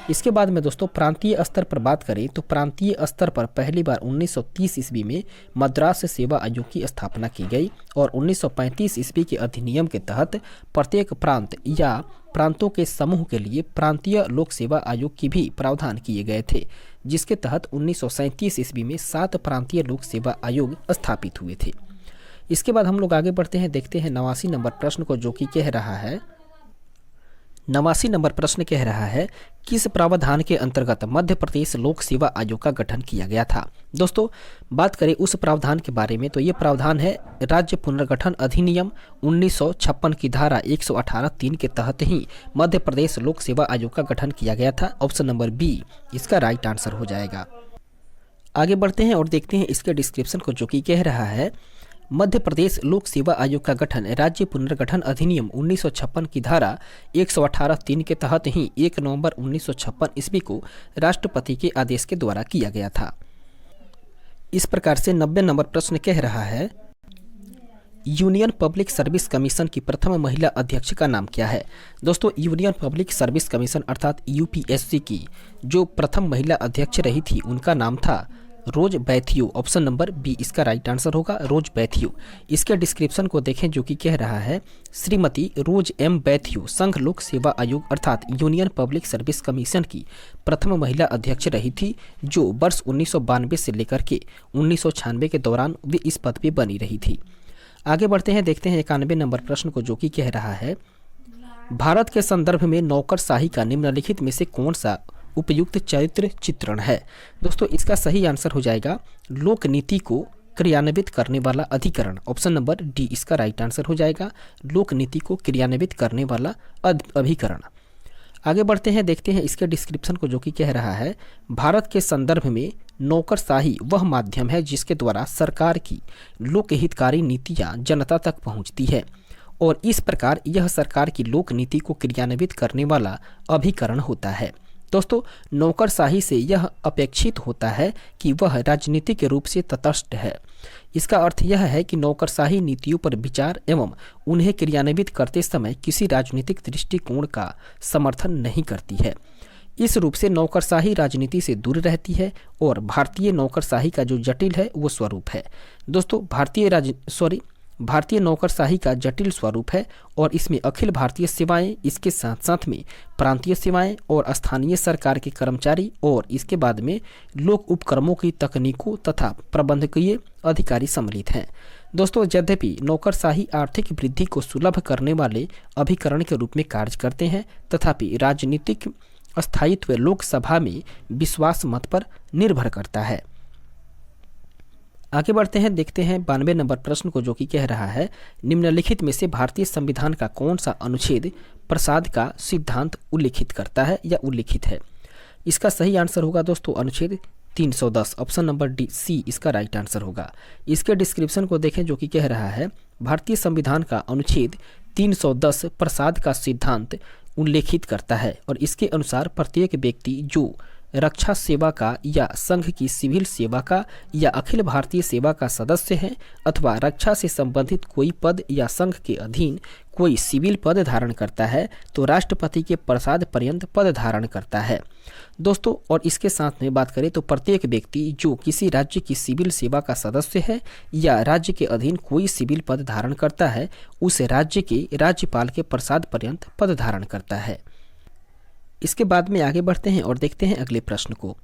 [SPEAKER 1] इसके बाद में दोस्तों प्रांतीय स्तर पर बात करें तो प्रांतीय स्तर पर पहली बार 1930 ईस्वी में मद्रास सेवा आयोग की स्थापना की गई और 1935 ईस्वी के अधिनियम के तहत प्रत्येक प्रांत या प्रांतों के समूह के लिए प्रांतीय लोक सेवा आयोग की भी प्रावधान किए गए थे, जिसके तहत 1937 ईस्वी में 7 प्रांतीय लोक सेवा आयोग स्थापित हुए थे। इसके बाद हम लोग आगे बढ़ते हैं, देखते हैं 89 नंबर प्रश्न को, जो कि कह रहा है 89 नंबर प्रश्न कह रहा है किस प्रावधान के अंतर्गत मध्य प्रदेश लोक सेवा आयोग का गठन किया गया था। दोस्तों, बात करें उस प्रावधान के बारे में तो ये प्रावधान है राज्य पुनर्गठन अधिनियम 1956 की धारा 118(3) के तहत ही मध्य प्रदेश लोक सेवा आयोग का गठन किया गया था। ऑप्शन नंबर बी इसका राइट आंसर हो जाएगा। आगे बढ़ते हैं और देखते हैं इसके डिस्क्रिप्शन को, जो कि कह रहा है मध्य प्रदेश लोक सेवा आयोग का गठन राज्य पुनर्गठन अधिनियम 1956 की धारा 118(3) के तहत ही 1 नवंबर 1956 ईस्वी को राष्ट्रपति के आदेश के द्वारा किया गया था। इस प्रकार से 90 नंबर प्रश्न कह रहा है यूनियन पब्लिक सर्विस कमीशन की प्रथम महिला अध्यक्ष का नाम क्या है। दोस्तों, यूनियन पब्लिक सर्विस कमीशन अर्थात यूपीएससी की जो प्रथम महिला अध्यक्ष रही थी उनका नाम था रोज बैथियो। ऑप्शन नंबर बी इसका राइट आंसर होगा, रोज बैथियो। इसके डिस्क्रिप्शन को देखें, जो कि कह रहा है श्रीमती रोज एम बैथियो संघ लोक सेवा आयोग अर्थात यूनियन पब्लिक सर्विस कमीशन की प्रथम महिला अध्यक्ष रही थी, जो वर्ष 1992 से लेकर के 1996 के दौरान वे इस पद पे बनी रही थी। आगे बढ़ते हैं, देखते हैं 91 नंबर प्रश्न को, जो कि कह रहा है भारत के संदर्भ में नौकरशाही का निम्नलिखित में से कौन सा उपयुक्त चरित्र चित्रण है। दोस्तों इसका सही आंसर हो जाएगा लोक नीति को क्रियान्वित करने वाला अधिकरण। ऑप्शन नंबर डी इसका राइट आंसर हो जाएगा, लोक नीति को क्रियान्वित करने वाला अभिकरण। आगे बढ़ते हैं, देखते हैं इसके डिस्क्रिप्शन को, जो कि कह रहा है भारत के संदर्भ में नौकरशाही वह माध्यम है जिसके द्वारा सरकार की लोकहितकारी नीतियां जनता तक पहुंचती है और इस प्रकार यह सरकार की लोक नीति को क्रियान्वित करने वाला अभिकरण होता है। दोस्तों नौकरशाही से यह अपेक्षित होता है कि वह राजनीतिक रूप से तटस्थ है। इसका अर्थ यह है कि नौकरशाही नीतियों पर विचार एवं उन्हें क्रियान्वित करते समय किसी राजनीतिक दृष्टिकोण का समर्थन नहीं करती है। इस रूप से नौकरशाही राजनीति से दूर रहती है और भारतीय नौकरशाही का जो जटिल है वो स्वरूप है। दोस्तों भारतीय नौकरशाही का जटिल स्वरूप है और इसमें अखिल भारतीय सेवाएं, इसके साथ साथ में प्रांतीय सेवाएं और स्थानीय सरकार के कर्मचारी और इसके बाद में लोक उपक्रमों की तकनीकों तथा प्रबंधकीय अधिकारी सम्मिलित हैं। दोस्तों यद्यपि नौकरशाही आर्थिक वृद्धि को सुलभ करने वाले अभिकरण के रूप में कार्य करते हैं, तथापि राजनीतिक स्थायित्व लोकसभा में विश्वास मत पर निर्भर करता है। आगे बढ़ते हैं, देखते हैं 92 नंबर प्रश्न को, जो कि कह रहा है निम्नलिखित में से भारतीय संविधान का कौन सा अनुच्छेद प्रसाद का सिद्धांत उल्लिखित करता है या उल्लिखित है। इसका सही आंसर होगा दोस्तों अनुच्छेद 310। ऑप्शन नंबर डी सी इसका राइट आंसर होगा। इसके डिस्क्रिप्शन को देखें, जो कि कह रहा है भारतीय संविधान का अनुच्छेद 310 प्रसाद का सिद्धांत उल्लेखित करता है और इसके अनुसार प्रत्येक व्यक्ति जो रक्षा सेवा का या संघ की सिविल सेवा का या अखिल भारतीय सेवा का सदस्य है अथवा रक्षा से संबंधित कोई पद या संघ के अधीन कोई सिविल पद धारण करता है तो राष्ट्रपति के प्रसाद पर्यंत पद धारण करता है। दोस्तों और इसके साथ में बात करें तो प्रत्येक व्यक्ति जो किसी राज्य की सिविल सेवा का सदस्य है या राज्य के अधीन कोई सिविल पद धारण करता है उस राज्य के राज्यपाल के प्रसाद पर्यंत पद धारण करता है। इसके बाद में आगे बढ़ते हैं और देखते हैं अगले प्रश्न को।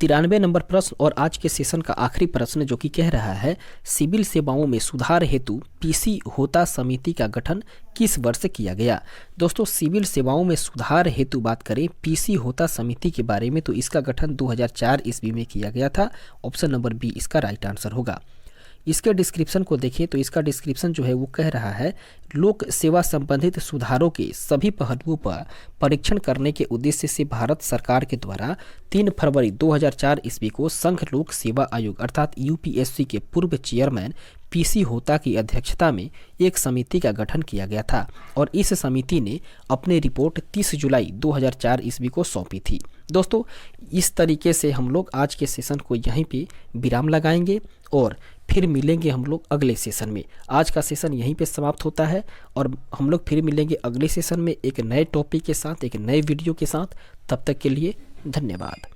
[SPEAKER 1] 93 नंबर प्रश्न और आज के सेशन का आखिरी प्रश्न, जो कि कह रहा है सिविल सेवाओं में सुधार हेतु पीसी होता समिति का गठन किस वर्ष किया गया। दोस्तों सिविल सेवाओं में सुधार हेतु बात करें पीसी होता समिति के बारे में तो इसका गठन 2004 ईस्वी में किया गया था। ऑप्शन नंबर बी इसका राइट आंसर होगा। इसके डिस्क्रिप्शन को देखें तो इसका डिस्क्रिप्शन जो है वो कह रहा है लोक सेवा संबंधित सुधारों के सभी पहलुओं पर परीक्षण करने के उद्देश्य से भारत सरकार के द्वारा 3 फरवरी 2004 ईस्वी को संघ लोक सेवा आयोग अर्थात यूपीएससी के पूर्व चेयरमैन पीसी होता की अध्यक्षता में एक समिति का गठन किया गया था और इस समिति ने अपनी रिपोर्ट 30 जुलाई 2004 ईस्वी को सौंपी थी। दोस्तों इस तरीके से हम लोग आज के सेशन को यहीं पे विराम लगाएंगे और फिर मिलेंगे हम लोग अगले सेशन में। आज का सेशन यहीं पे समाप्त होता है और हम लोग फिर मिलेंगे अगले सेशन में एक नए टॉपिक के साथ, एक नए वीडियो के साथ। तब तक के लिए धन्यवाद।